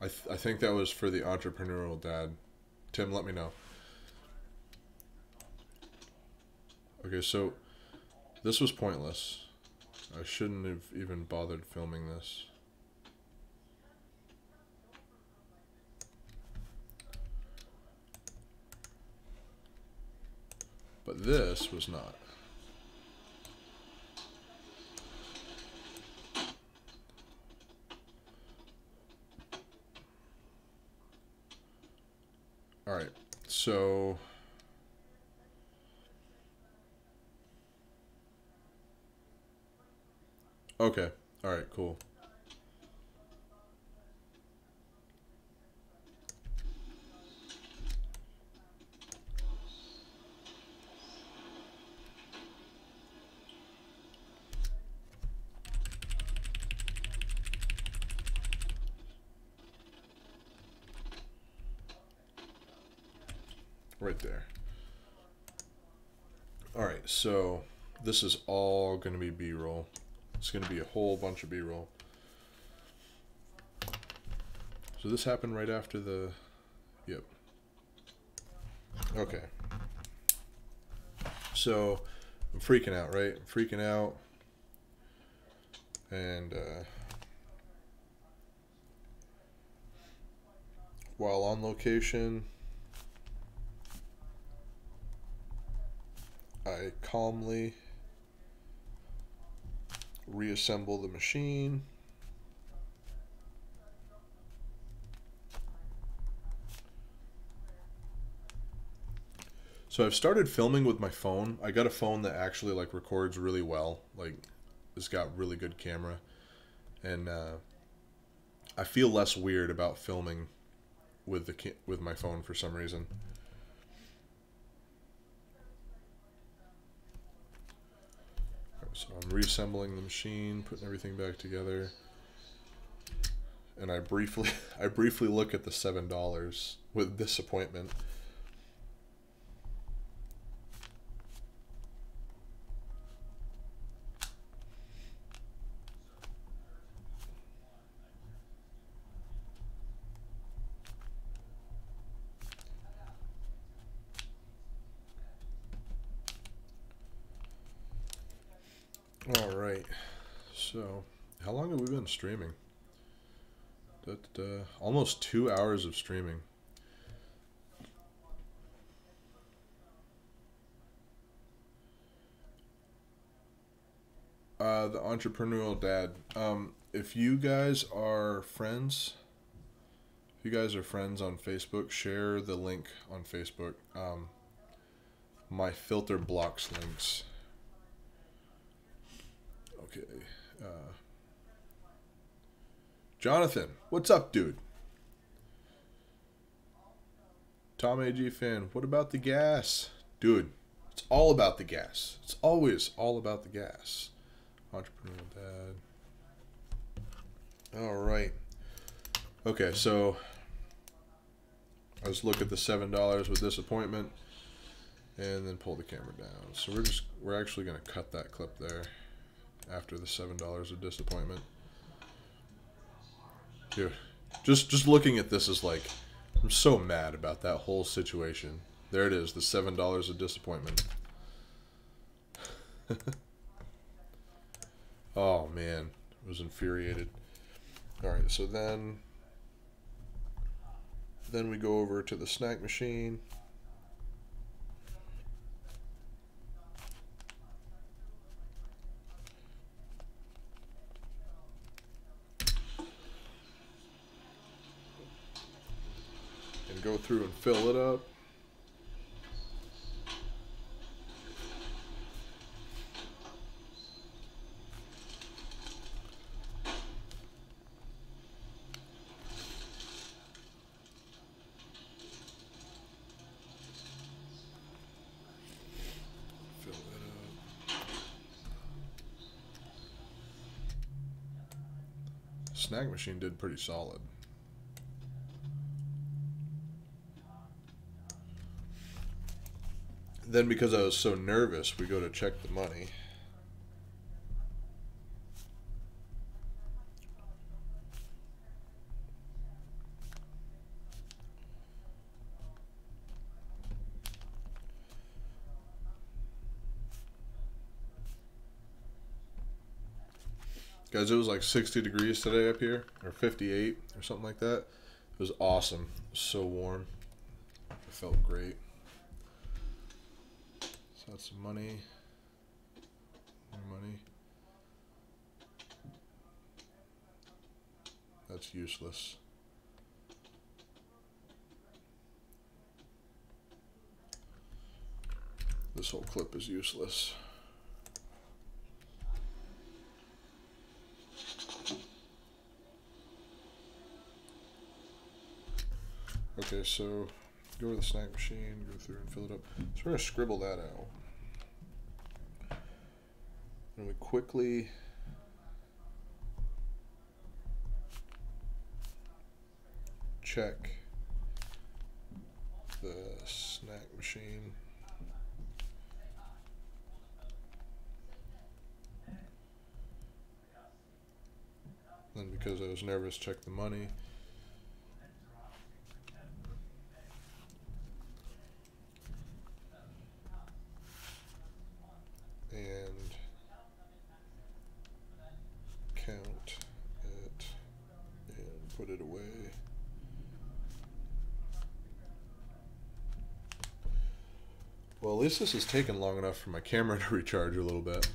I think that was for the entrepreneurial dad. Tim, let me know. Okay, so this was pointless. I shouldn't have even bothered filming this. But this was not. Alright, so... Okay, alright, cool. Right there. Alright, so this is all going to be B-roll. It's going to be a whole bunch of B-roll. So this happened right after the... Yep. Okay. So I'm freaking out, right? I'm freaking out. And while on location, I calmly reassemble the machine. So I've started filming with my phone. I got a phone that actually like records really well. Like, it's got really good camera, and I feel less weird about filming with with my phone for some reason. So I'm reassembling the machine, putting everything back together, and I briefly look at the $7 with disappointment. All right, so how long have we been streaming? Almost 2 hours of streaming. The entrepreneurial dad. If you guys are friends, on Facebook, share the link on Facebook. My filter blocks links. Okay. Jonathan, what's up, dude? Tom AG fan, what about the gas? Dude, it's all about the gas. It's always all about the gas. Entrepreneurial dad. All right. Okay, so let's look at the $7 with disappointment, and then pull the camera down. So we're actually gonna cut that clip there after the $7 of disappointment. Dude, just looking at this is like, I'm so mad about that whole situation. There it is, the $7 of disappointment. Oh man, I was infuriated. Alright, so then Then we go over to the snack machine. And go through and fill it up. Snack machine did pretty solid. Then because I was so nervous, we go to check the money. Guys, it was like 60 degrees today up here, or 58 or something like that. It was awesome. It was so warm. It felt great. So that's some money. More money. That's useless. This whole clip is useless. Okay, so go to the snack machine, go through and fill it up. So we're going to scribble that out. And we quickly check the snack machine. Then because I was nervous, check the money. And count it and put it away. Well, at least this is taking long enough for my camera to recharge a little bit.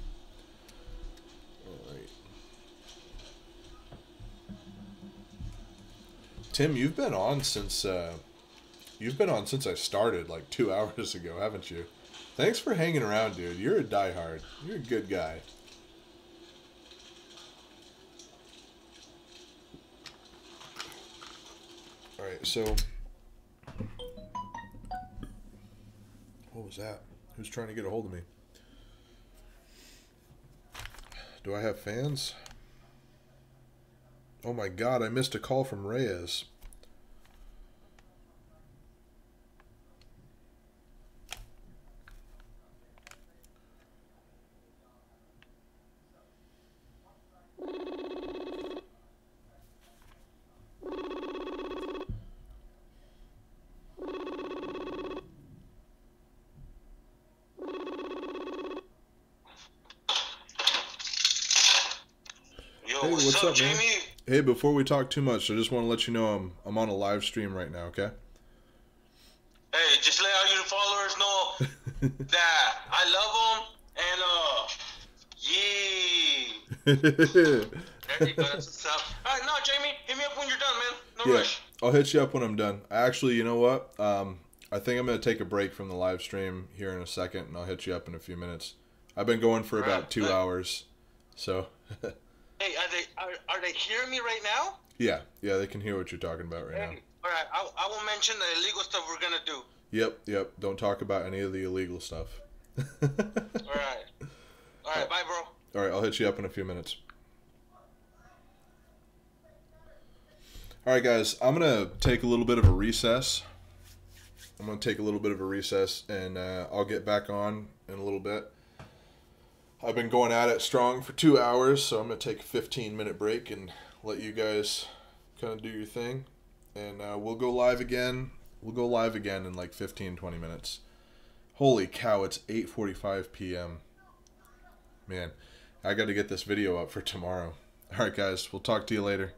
Alright. Tim, you've been on since I started like 2 hours ago, haven't you? Thanks for hanging around, dude. You're a diehard. You're a good guy. Alright, so... What was that? Who's trying to get a hold of me? Do I have fans? Oh my god, I missed a call from Reyes. Hey, what's up, man? Jamie? Hey, before we talk too much, I just want to let you know I'm on a live stream right now, okay? Hey, just let all your followers know that I love them, and there you go, that's what's up. Alright, no, Jamie, hit me up when you're done, man. No rush. I'll hit you up when I'm done. Actually, you know what? I think I'm going to take a break from the live stream here in a second, and I'll hit you up in a few minutes. I've been going for about 2 hours, so... Hey, are they hearing me right now? Yeah, they can hear what you're talking about right now. All right, I will mention the illegal stuff we're gonna do. Yep. Don't talk about any of the illegal stuff. All right, bye, bro. All right, I'll hit you up in a few minutes. All right, guys, I'm gonna take a little bit of a recess. And I'll get back on in a little bit. I've been going at it strong for 2 hours, so I'm going to take a 15-minute break and let you guys kind of do your thing. And we'll go live again. In like 15, 20 minutes. Holy cow, it's 8:45 p.m. Man, I got to get this video up for tomorrow. All right, guys, we'll talk to you later.